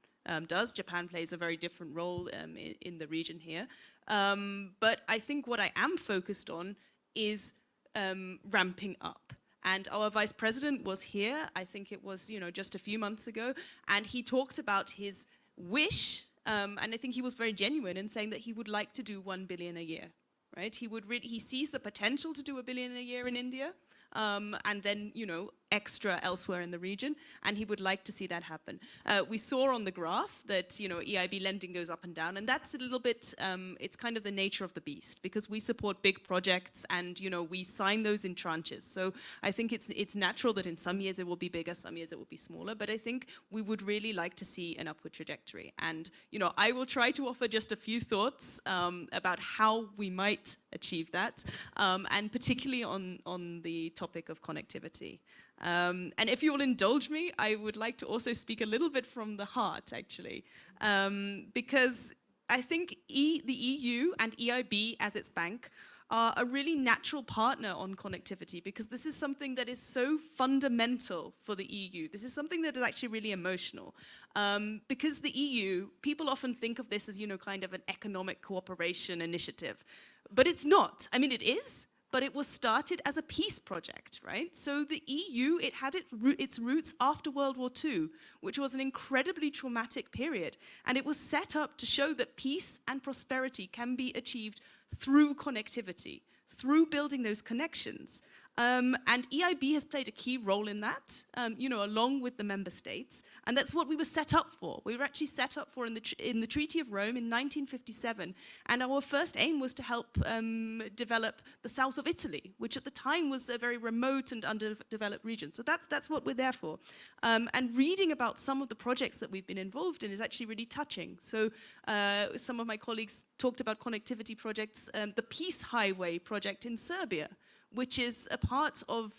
does. Japan plays a very different role in the region here. But I think what I am focused on is ramping up. And our vice president was here, I think it was, just a few months ago, and he talked about his wish, and I think he was very genuine in saying that he would like to do 1 billion a year, right? He sees the potential to do 1 billion a year in India, and then, extra elsewhere in the region, and he would like to see that happen. We saw on the graph that, EIB lending goes up and down, and that's a little bit, it's kind of the nature of the beast, because we support big projects and, we sign those in tranches. So I think it's natural that in some years it will be bigger, some years it will be smaller, but I think we would really like to see an upward trajectory. And, I will try to offer just a few thoughts about how we might achieve that, and particularly on the topic of connectivity. And if you will indulge me, I would like to also speak a little bit from the heart, actually, because I think the EU and EIB as its bank are a really natural partner on connectivity, because this is something that is so fundamental for the EU. This is something that is actually really emotional, because the EU, people often think of this as, kind of an economic cooperation initiative, but it's not. I mean, it is, but it was started as a peace project, right? So the EU, it had its roots after World War II, which was an incredibly traumatic period. And it was set up to show that peace and prosperity can be achieved through connectivity, through building those connections. And EIB has played a key role in that, along with the member states. And that's what we were set up for. We were actually set up for in the Treaty of Rome in 1957. And our first aim was to help develop the south of Italy, which at the time was a very remote and underdeveloped region. So that's what we're there for. And reading about some of the projects that we've been involved in is actually really touching. So some of my colleagues talked about connectivity projects, the Peace Highway project in Serbia, which is a part of,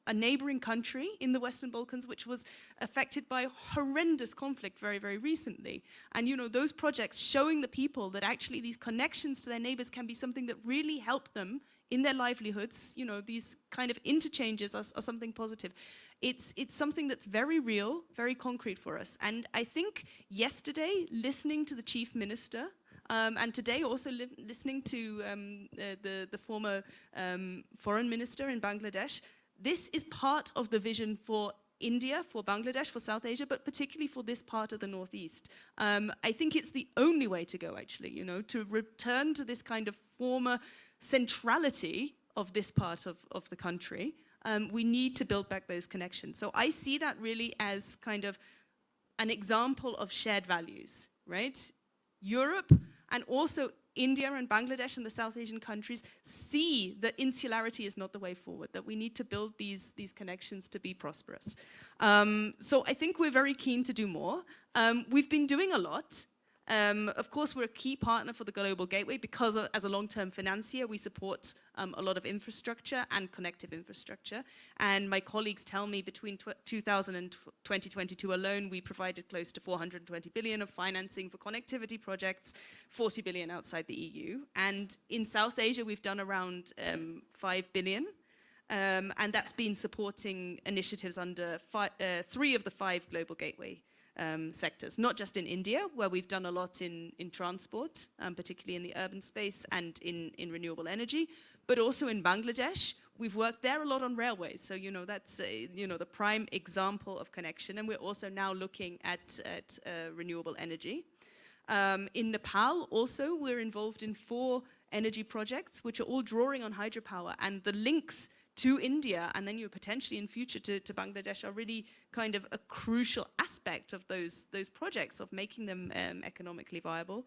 a neighboring country in the Western Balkans, which was affected by horrendous conflict very, very recently. And, those projects showing the people that actually these connections to their neighbors can be something that really help them in their livelihoods. These kind of interchanges are something positive. It's something that's very real, very concrete for us. And I think yesterday, listening to the chief minister, and today also listening to the former foreign minister in Bangladesh, this is part of the vision for India, for Bangladesh, for South Asia, but particularly for this part of the Northeast. I think it's the only way to go, actually, to return to this kind of former centrality of this part of the country. We need to build back those connections. So I see that really as kind of an example of shared values, right? Europe and also India and Bangladesh and the South Asian countries see that insularity is not the way forward, that we need to build these connections to be prosperous. So I think we're very keen to do more. We've been doing a lot. Of course, we're a key partner for the Global Gateway because as a long-term financier, we support a lot of infrastructure and connective infrastructure. And my colleagues tell me between 2000 and 2022 alone, we provided close to 420 billion of financing for connectivity projects, 40 billion outside the EU. And in South Asia, we've done around 5 billion. And that's been supporting initiatives under 3 of the 5 Global Gateway sectors, not just in India, where we've done a lot in transport, particularly in the urban space and in renewable energy, but also in Bangladesh. We've worked there a lot on railways. So, that's, the prime example of connection. And we're also now looking at renewable energy. In Nepal, also, we're involved in 4 energy projects, which are all drawing on hydropower. And the links to India, and then potentially in future to Bangladesh, are really kind of a crucial aspect of those projects, of making them economically viable.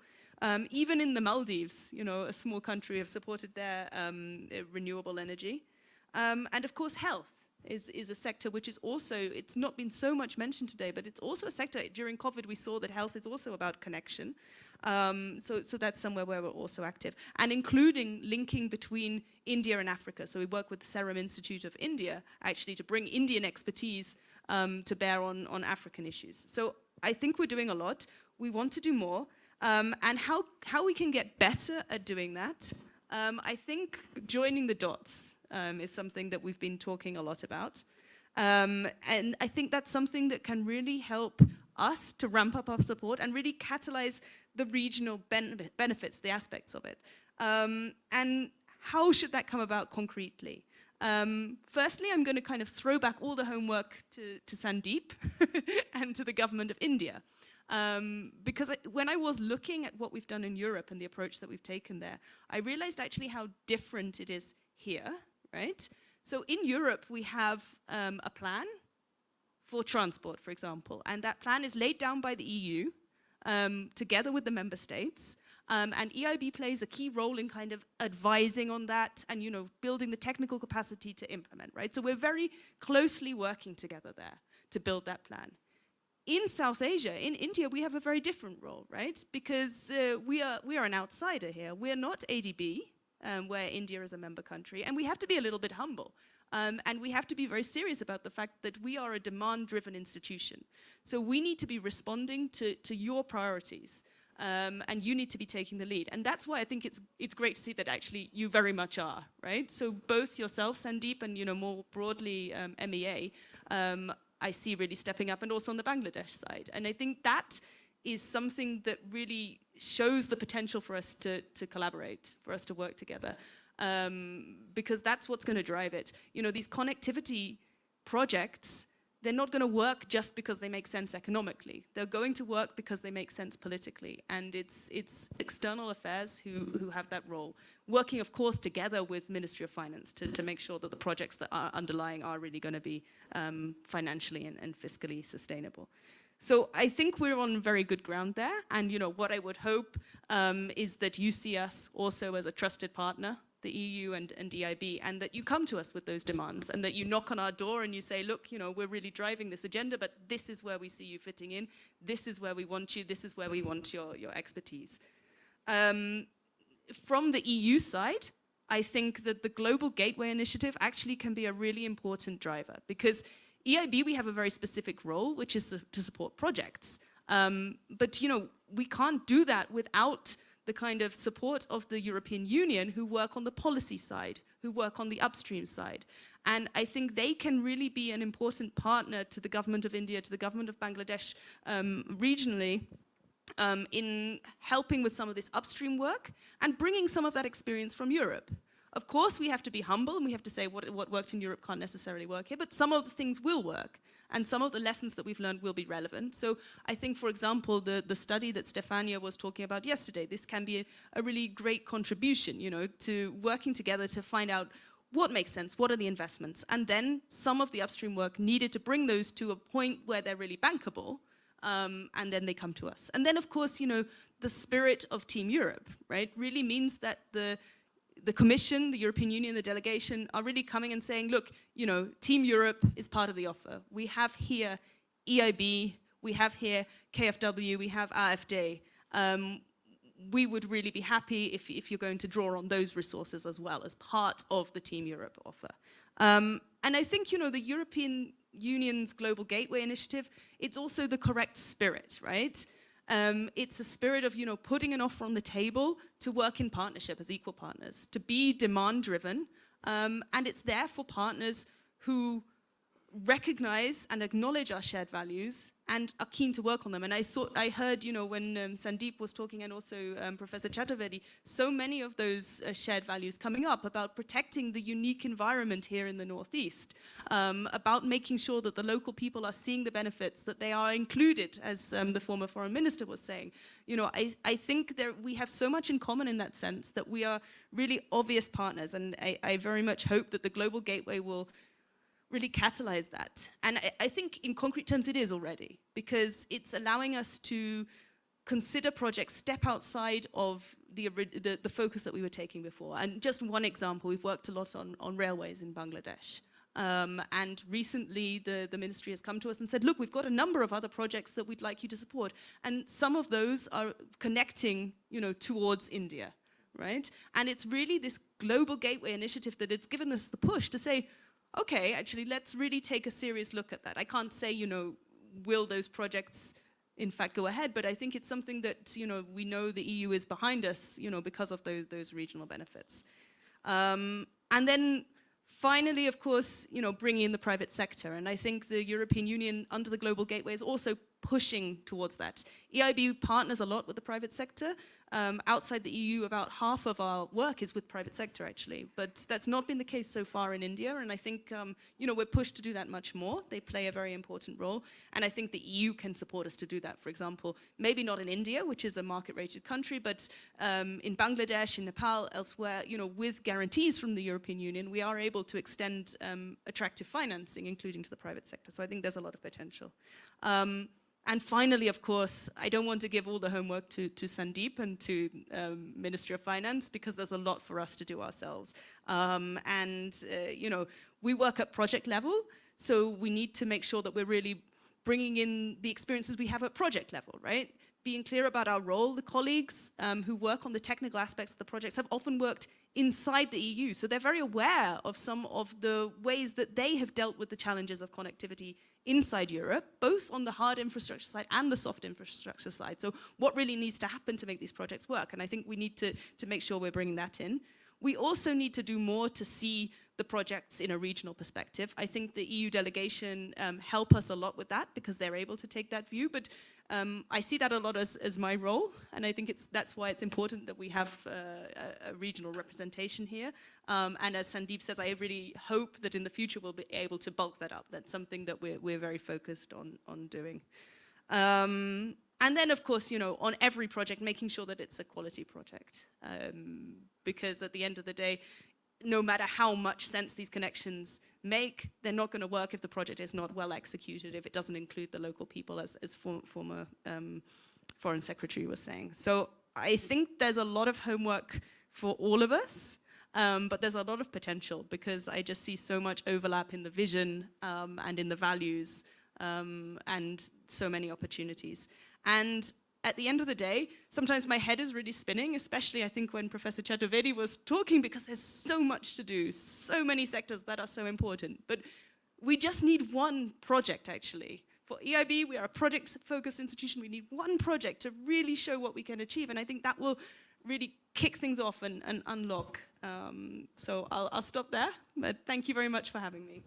Even in the Maldives, a small country, have supported their renewable energy. And of course, health is a sector which is also, it's not been so much mentioned today, but it's also a sector, during COVID we saw that health is also about connection. So that's somewhere where we're also active. And including linking between India and Africa. So we work with the Serum Institute of India, actually, to bring Indian expertise to bear on African issues. So I think we're doing a lot. We want to do more. And how we can get better at doing that, I think joining the dots is something that we've been talking a lot about. And I think that's something that can really help us to ramp up our support and really catalyze the regional benefits, the aspects of it. And how should that come about concretely? Firstly, I'm going to kind of throw back all the homework to Sandeep and to the government of India. Because when I was looking at what we've done in Europe and the approach that we've taken there, I realized actually how different it is here, right? So in Europe, we have a plan for transport, for example, and that plan is laid down by the EU together with the member states. And EIB plays a key role in kind of advising on that and, building the technical capacity to implement, right? So we're very closely working together there to build that plan. In South Asia, in India, we have a very different role, right? Because we are an outsider here. We're not ADB, where India is a member country, and we have to be a little bit humble. And we have to be very serious about the fact that we are a demand-driven institution. So we need to be responding to your priorities, and you need to be taking the lead. And that's why I think it's great to see that actually you very much are, right? So both yourself, Sandeep, and more broadly MEA, I see really stepping up, and also on the Bangladesh side. And I think that is something that really shows the potential for us to collaborate, for us to work together, because that's what's going to drive it. These connectivity projects, they're not going to work just because they make sense economically. They're going to work because they make sense politically. And it's external affairs who have that role, working, of course, together with Ministry of Finance to make sure that the projects that are underlying are really going to be financially and fiscally sustainable. So I think we're on very good ground there. And what I would hope is that you see us also as a trusted partner, the EU and EIB, and that you come to us with those demands, and that you knock on our door and you say, look, we're really driving this agenda, but this is where we see you fitting in. This is where we want you. This is where we want your expertise. From the EU side, I think that the Global Gateway Initiative actually can be a really important driver, because EIB, we have a very specific role, which is to support projects. But we can't do that without the kind of support of the European Union, who work on the policy side, who work on the upstream side. And I think they can really be an important partner to the government of India, to the government of Bangladesh regionally, in helping with some of this upstream work and bringing some of that experience from Europe. Of course, we have to be humble and we have to say what worked in Europe can't necessarily work here, but some of the things will work. And some of the lessons that we've learned will be relevant. So I think, for example, the study that Stefania was talking about yesterday, this can be a really great contribution, to working together to find out what makes sense, what are the investments, and then some of the upstream work needed to bring those to a point where they're really bankable, and then they come to us. And then, of course, the spirit of Team Europe, right, really means that the Commission, the European Union, the delegation are really coming and saying, look, Team Europe is part of the offer. We have here EIB, we have here KfW, we have AfD. We would really be happy if you're going to draw on those resources as well as part of the Team Europe offer. And I think, the European Union's Global Gateway Initiative, it's also the correct spirit, right? It's a spirit of, putting an offer on the table to work in partnership as equal partners, to be demand-driven, and it's there for partners who recognize and acknowledge our shared values and are keen to work on them. And I heard, you know, when Sandeep was talking, and also Professor Chaturvedi, so many of those shared values coming up about protecting the unique environment here in the Northeast, about making sure that the local people are seeing the benefits, that they are included, as the former foreign minister was saying. You know, I think we have so much in common in that sense, that we are really obvious partners, and I very much hope that the Global Gateway will really catalyze that. And I think in concrete terms it is already, because it's allowing us to consider projects, step outside of the focus that we were taking before. And just one example, we've worked a lot on railways in Bangladesh. And recently the ministry has come to us and said, look, we've got a number of other projects that we'd like you to support. And some of those are connecting, you know, towards India, right? And it's really this Global Gateway initiative that it's given us the push to say, okay, actually, let's really take a serious look at that. I can't say, you know, will those projects in fact go ahead, but I think it's something that, you know, we know the EU is behind us, you know, because of those regional benefits. And then finally, of course, you know, bringing in the private sector. And I think the European Union under the Global Gateway is also pushing towards that. EIB partners a lot with the private sector. Outside the EU, about half of our work is with private sector, actually. But that's not been the case so far in India. And I think, you know, we're pushed to do that much more. They play a very important role. And I think the EU can support us to do that. For example, maybe not in India, which is a market-rated country, but in Bangladesh, in Nepal, elsewhere, you know, with guarantees from the European Union, we are able to extend attractive financing, including to the private sector. So I think there's a lot of potential. And finally, of course, I don't want to give all the homework to Sandeep and to Ministry of Finance, because there's a lot for us to do ourselves. You know, we work at project level, so we need to make sure that we're really bringing in the experiences we have at project level, right? Being clear about our role. The colleagues who work on the technical aspects of the projects have often worked inside the EU, so they're very aware of some of the ways that they have dealt with the challenges of connectivity inside Europe, both on the hard infrastructure side and the soft infrastructure side. So what really needs to happen to make these projects work? And I think we need to make sure we're bringing that in. We also need to do more to see the projects in a regional perspective. I think the EU delegation help us a lot with that, because they're able to take that view. But I see that a lot as my role, and I think that's why it's important that we have a regional representation here. And as Sandeep says, I really hope that in the future we'll be able to bulk that up. That's something that we're very focused on doing. And then, of course, you know, on every project, making sure that it's a quality project. Because at the end of the day, no matter how much sense these connections make, they're not going to work if the project is not well executed, if it doesn't include the local people, as former Foreign Secretary was saying. So I think there's a lot of homework for all of us, but there's a lot of potential, because I just see so much overlap in the vision and in the values, and so many opportunities. And at the end of the day, sometimes my head is really spinning, especially I think when Professor Chaturvedi was talking, because there's so much to do, so many sectors that are so important. But we just need one project, actually. For EIB, we are a project-focused institution. We need one project to really show what we can achieve. And I think that will really kick things off and unlock. So I'll stop there, but thank you very much for having me.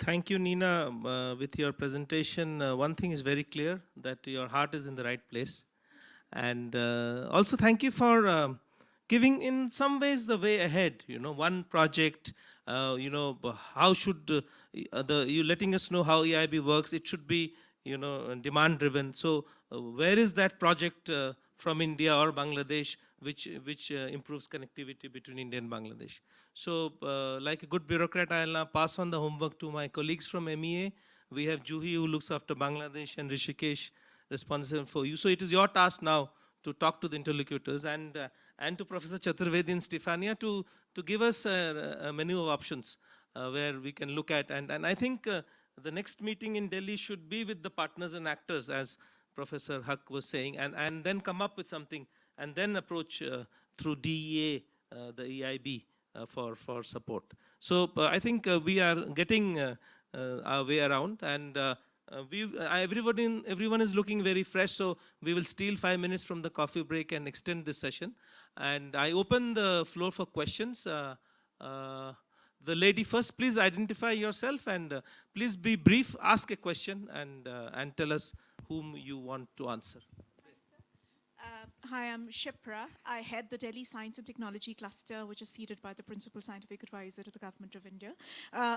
Thank you, Nina. With your presentation, one thing is very clear, that your heart is in the right place. And also thank you for giving in some ways the way ahead, you know, one project, you know, how should, you letting us know how EIB works. It should be, you know, demand driven. So where is that project from India or Bangladesh, which improves connectivity between India and Bangladesh? So like a good bureaucrat, I'll now pass on the homework to my colleagues from MEA. We have Juhi, who looks after Bangladesh, and Rishikesh, responsible for you. So it is your task now to talk to the interlocutors, and to Professor Chaturvedi and Stefania to give us a menu of options where we can look at. And I think the next meeting in Delhi should be with the partners and actors, as Professor Haque was saying, and then come up with something, and then approach through DEA, the EIB, for support. So I think we are getting our way around, and everyone is looking very fresh, so we will steal 5 minutes from the coffee break and extend this session. And I open the floor for questions. The lady first, please identify yourself and please be brief, ask a question and tell us whom you want to answer. Hi, I'm Shipra. I head the Delhi Science and Technology Cluster, which is seated by the Principal Scientific Advisor to the Government of India.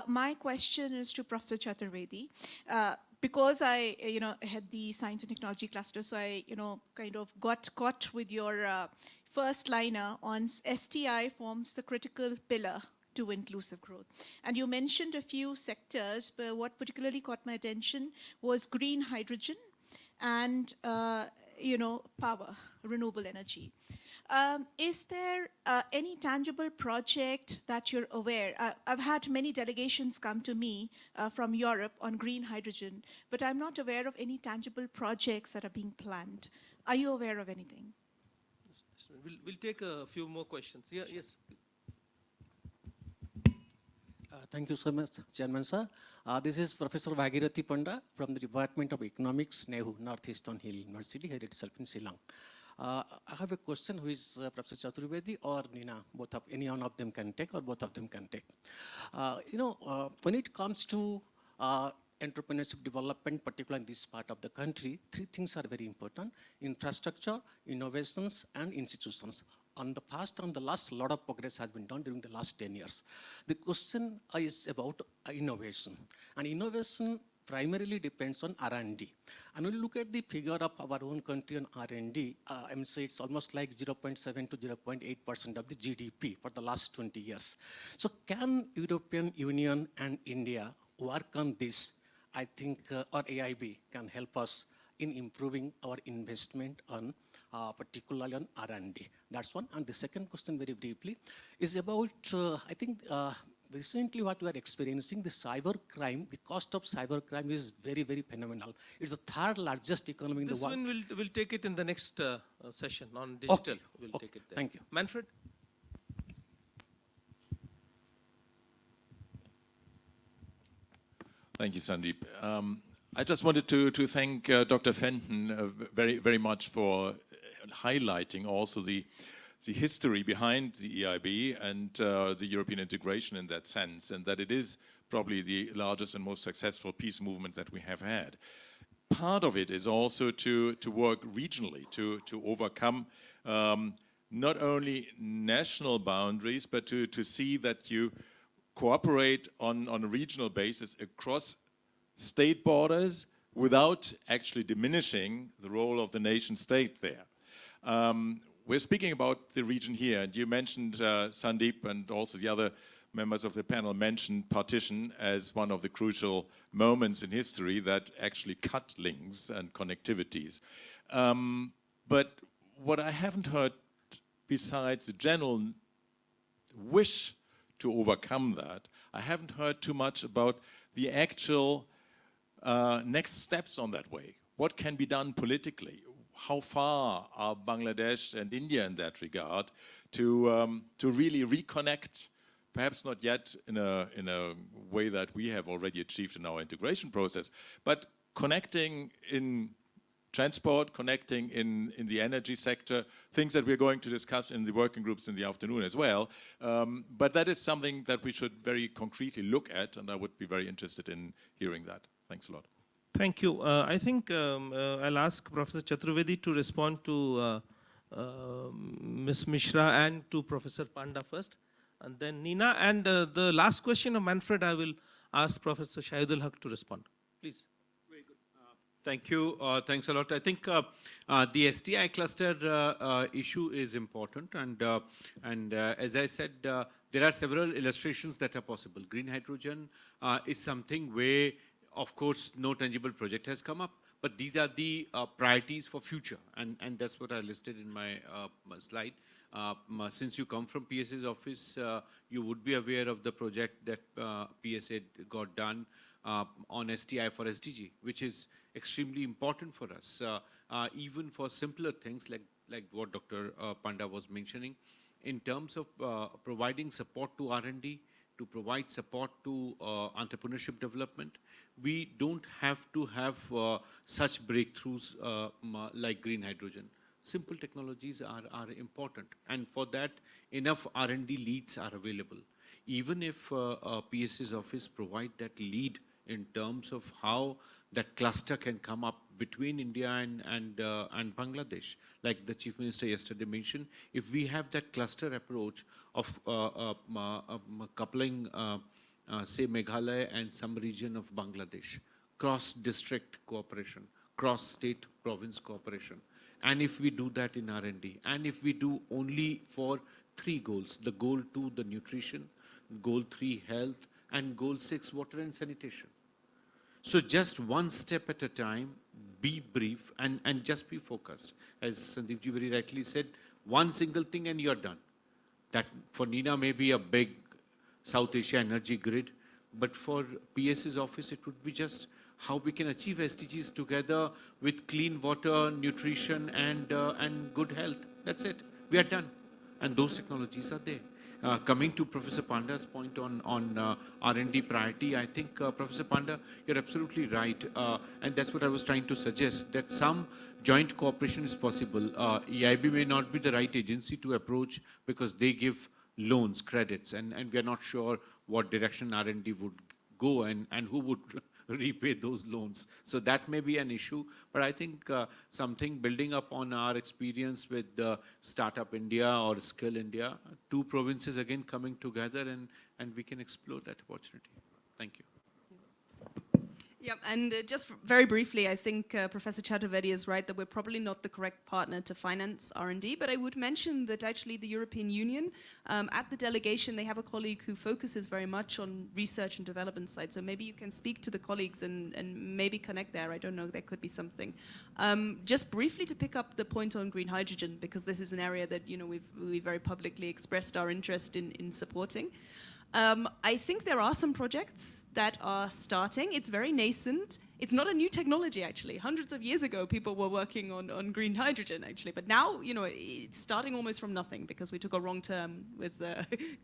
My question is to Professor Chaturvedi. Because I, head the Science and Technology Cluster, so I, kind of got caught with your first liner on STI forms the critical pillar to inclusive growth. And you mentioned a few sectors, but what particularly caught my attention was green hydrogen and power, renewable energy. Is there any tangible project that you're aware? I've had many delegations come to me from Europe on green hydrogen, but I'm not aware of any tangible projects that are being planned. Are you aware of anything? We'll take a few more questions. Yeah, yes. Thank you so much, Chairman sir. This is Professor Bhagirathi Panda from the Department of Economics, Nehu, Northeastern Hill University, here itself in Shillong. I have a question which Professor Chaturvedi or Nina, any one of them can take or both of them can take. When it comes to entrepreneurship development, particularly in this part of the country, three things are very important: infrastructure, innovations, and institutions. On the last, a lot of progress has been done during the last 10 years. The question is about innovation. And innovation primarily depends on R&D. And when you look at the figure of our own country on R&D, I mean, say it's almost like 0.7 to 0.8% of the GDP for the last 20 years. So can European Union and India work on this? I think or AIB can help us in improving our investment on particularly on R&D. That's one. And the second question, very briefly, is about, I think, recently what we are experiencing, the cyber crime, the cost of cyber crime is very, very phenomenal. It's the third largest economy in the world. This one we'll take it in the next session on digital. Okay. We'll take it there. Thank you. Manfred? Thank you, Sandeep. I just wanted to thank Dr. Fenton very, very much for highlighting also the history behind the EIB and the European integration in that sense, and that it is probably the largest and most successful peace movement that we have had. Part of it is also to work regionally, to overcome not only national boundaries, but to see that you cooperate on a regional basis across state borders without actually diminishing the role of the nation state there. We're speaking about the region here, and you mentioned, Sandeep, and also the other members of the panel mentioned partition as one of the crucial moments in history that actually cut links and connectivities. But what I haven't heard, besides the general wish to overcome that, I haven't heard too much about the actual next steps on that way. What can be done politically? How far are Bangladesh and India in that regard to really reconnect, perhaps not yet in a way that we have already achieved in our integration process, but connecting in transport, connecting in the energy sector, things that we're going to discuss in the working groups in the afternoon as well. But that is something that we should very concretely look at, and I would be very interested in hearing that. Thanks a lot. Thank you. I think I'll ask Professor Chaturvedi to respond to Ms. Mishra and to Professor Panda first, and then Nina. And the last question of Manfred, I will ask Professor Shahidul Haque to respond. Please. Very good. Thank you. Thanks a lot. I think the STI cluster issue is important, and as I said, there are several illustrations that are possible. Green hydrogen is something where, of course, no tangible project has come up, but these are the priorities for future, and that's what I listed in my slide. Since you come from PSA's office, you would be aware of the project that PSA got done on STI for SDG, which is extremely important for us, even for simpler things like what Dr. Panda was mentioning, in terms of providing support to R&D, to provide support to entrepreneurship development. We don't have to have such breakthroughs like green hydrogen. Simple technologies are important, and for that enough R&D leads are available. even if PS's office provide that lead in terms of how that cluster can come up between India and Bangladesh. Like the Chief Minister yesterday mentioned, if we have that cluster approach of coupling, say, Meghalaya and some region of Bangladesh, cross-district cooperation, cross-state province cooperation, and if we do that in R&D, and if we do only for three goals, the goal 2, the nutrition, goal 3, health, and goal 6, water and sanitation. So just one step at a time, be brief and just be focused. As Sandeep ji very rightly said, one single thing and you're done. That for Nina may be a big South Asia energy grid, but for PS's office it would be just how we can achieve SDGs together with clean water, nutrition and good health. That's it. We are done. And those technologies are there. Coming to Professor Panda's point on R&D priority, I think, Professor Panda, you're absolutely right. And that's what I was trying to suggest, that some joint cooperation is possible. EIB may not be the right agency to approach because they give loans, credits, and we are not sure what direction R&D would go and who would repay those loans. So that may be an issue, but I think something building up on our experience with Startup India or Skill India, two provinces again coming together and we can explore that opportunity. Thank you. Yeah, and just very briefly, I think Professor Chaturvedi is right that we're probably not the correct partner to finance R&D, but I would mention that actually the European Union, at the delegation, they have a colleague who focuses very much on research and development side, so maybe you can speak to the colleagues and maybe connect there. I don't know, there could be something. Just briefly to pick up the point on green hydrogen, because this is an area that we've very publicly expressed our interest in supporting. I think there are some projects that are starting. It's very nascent. It's not a new technology, actually. Hundreds of years ago, people were working on green hydrogen, actually. But now, it's starting almost from nothing because we took a wrong turn with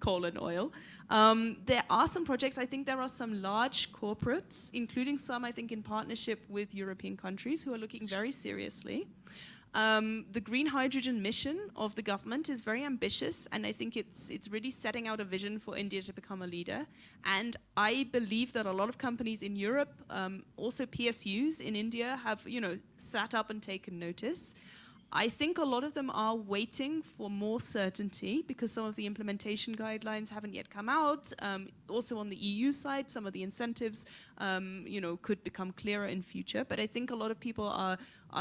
coal and oil. There are some projects. I think there are some large corporates, including some, I think, in partnership with European countries who are looking very seriously. The green hydrogen mission of the government is very ambitious, and I think it's really setting out a vision for India to become a leader. And I believe that a lot of companies in Europe, also PSUs in India, have sat up and taken notice. I think a lot of them are waiting for more certainty because some of the implementation guidelines haven't yet come out. Also on the EU side, some of the incentives, could become clearer in future. But I think a lot of people are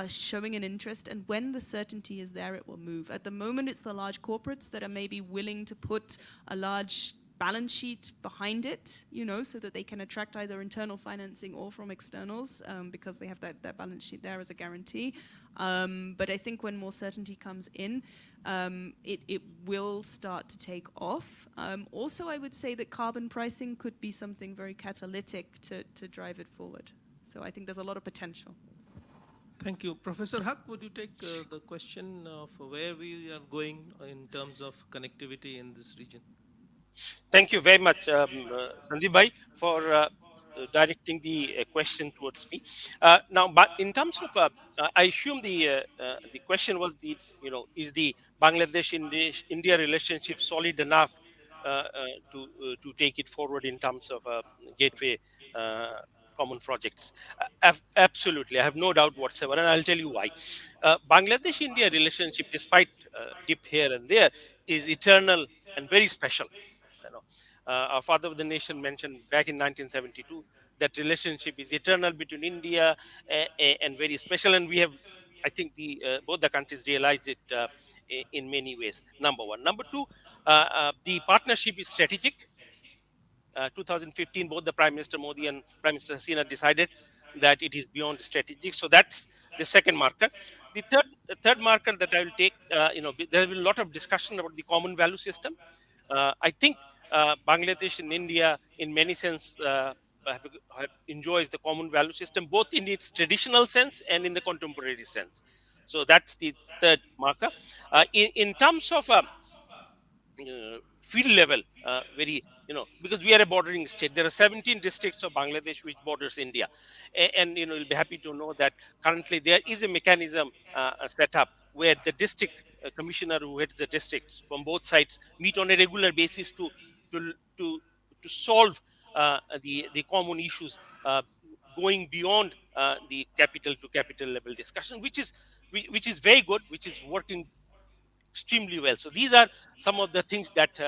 showing an interest, and when the certainty is there, it will move. At the moment, it's the large corporates that are maybe willing to put a large balance sheet behind it, so that they can attract either internal financing or from externals, because they have that balance sheet there as a guarantee. But I think when more certainty comes in, it will start to take off. Also, I would say that carbon pricing could be something very catalytic to drive it forward. So I think there's a lot of potential. Thank you. Professor Haque, would you take the question of where we are going in terms of connectivity in this region? Thank you very much, Sandeep bhai, for directing the question towards me. Now, but in terms of, I assume the question was is the Bangladesh India relationship solid enough to take it forward in terms of gateway common projects? Absolutely, I have no doubt whatsoever, and I'll tell you why. Bangladesh India relationship, despite dip here and there, is eternal and very special. Our father of the nation mentioned back in 1972 that relationship is eternal between India and very special, and we have, I think, both the countries realized it in many ways. Number one. Number two, the partnership is strategic. 2015, both the Prime Minister Modi and Prime Minister Hasina decided that it is beyond strategic. So that's the second marker. The third marker that I will take, there has been a lot of discussion about the common value system. I think Bangladesh and India, in many sense, enjoys the common value system, both in its traditional sense and in the contemporary sense. So that's the third marker. In terms of field level, very, because we are a bordering state, there are 17 districts of Bangladesh which borders India, and you'll be happy to know that currently there is a mechanism set up where the district commissioner who heads the districts from both sides meet on a regular basis to to solve the common issues, going beyond the capital to capital level discussion, which is very good, which is working extremely well. So these are some of the things that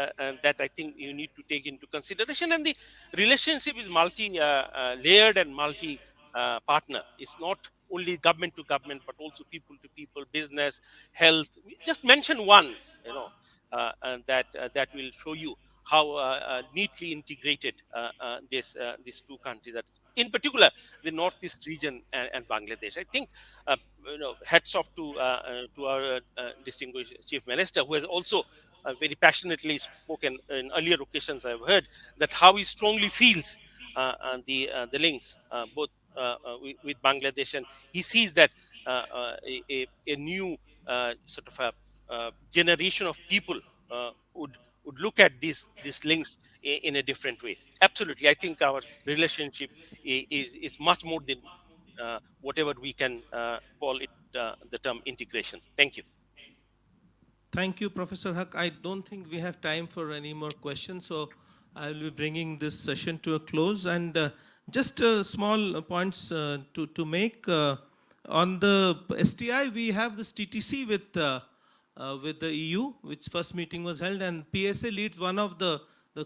I think you need to take into consideration. And the relationship is multi layered and multi partner. It's not only government to government, but also people to people, business, health. Just mention one, you know, and that will show you how neatly integrated these two countries are. In particular, the northeast region and Bangladesh. I think hats off to our distinguished chief minister, who has also very passionately spoken in earlier occasions. I've heard that how he strongly feels the links both with Bangladesh, and he sees that a new sort of a generation of people would look at these links in a different way. Absolutely, I think our relationship is much more than whatever we can call it the term integration. Thank you. Thank you, Professor Haque. I don't think we have time for any more questions, so I'll be bringing this session to a close. And just small points to make. On the STI, we have this TTC with the EU, which first meeting was held, and PSA leads one of the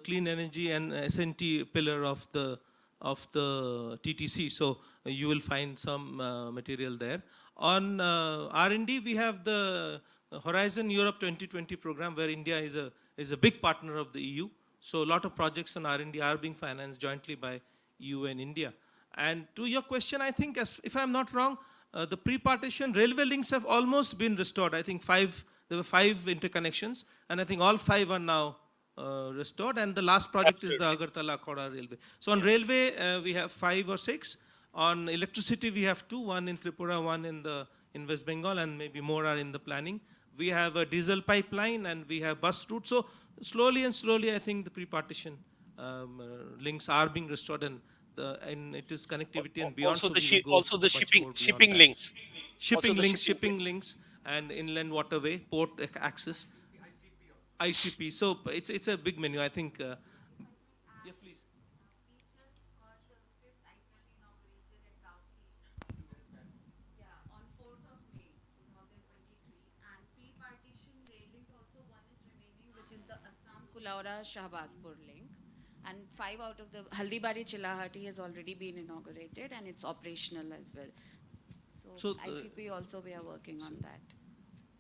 clean energy and SNT pillar of the TTC. So you will find some material there. On R&D, we have the Horizon Europe 2020 program, where India is a big partner of the EU. So a lot of projects on R&D are being financed jointly by EU and India. And to your question, I think, if I'm not wrong, the pre-partition railway links have almost been restored. I think there were 5 interconnections, and I think all 5 are now restored. And the last project is the Agartala-Khawda railway. So on railway, we have 5 or 6. On electricity, we have 2, one in Tripura, one in West Bengal, and maybe more are in the planning. We have a diesel pipeline, and we have bus route. So slowly and slowly, I think the pre-partition links are being restored, and it is connectivity and beyond. Also So the shipping links. Shipping links, and inland waterway, port access, ICP. So it's a big menu, I think. Yeah, please. On 4th of May 2023, and pre-partition railings also one is remaining, which is the Assam Kulaura Shahbazpur link, and 5 out of the Haldibari Chilahati has already been inaugurated and it's operational as well. So ICP also we are working on that.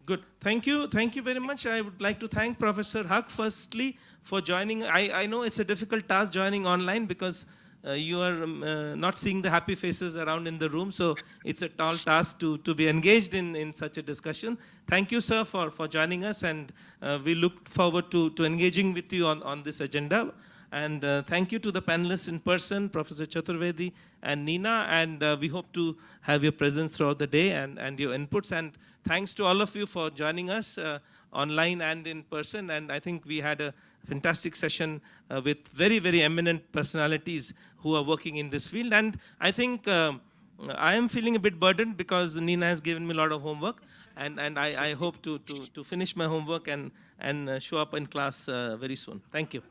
Good. Thank you very much. I would like to thank Professor Haque firstly for joining. I know it's a difficult task joining online, because you are not seeing the happy faces around in the room, so it's a tall task to be engaged in such a discussion. Thank you, sir, for joining us, and we look forward to engaging with you on this agenda. And thank you to the panelists in person, Professor Chaturvedi and Nina, and we hope to have your presence throughout the day and your inputs. And thanks to all of you for joining us online and in person. And I think we had a fantastic session with very, very eminent personalities who are working in this field. And I think I am feeling a bit burdened, because Nina has given me a lot of homework. And I hope to finish my homework and show up in class very soon. Thank you.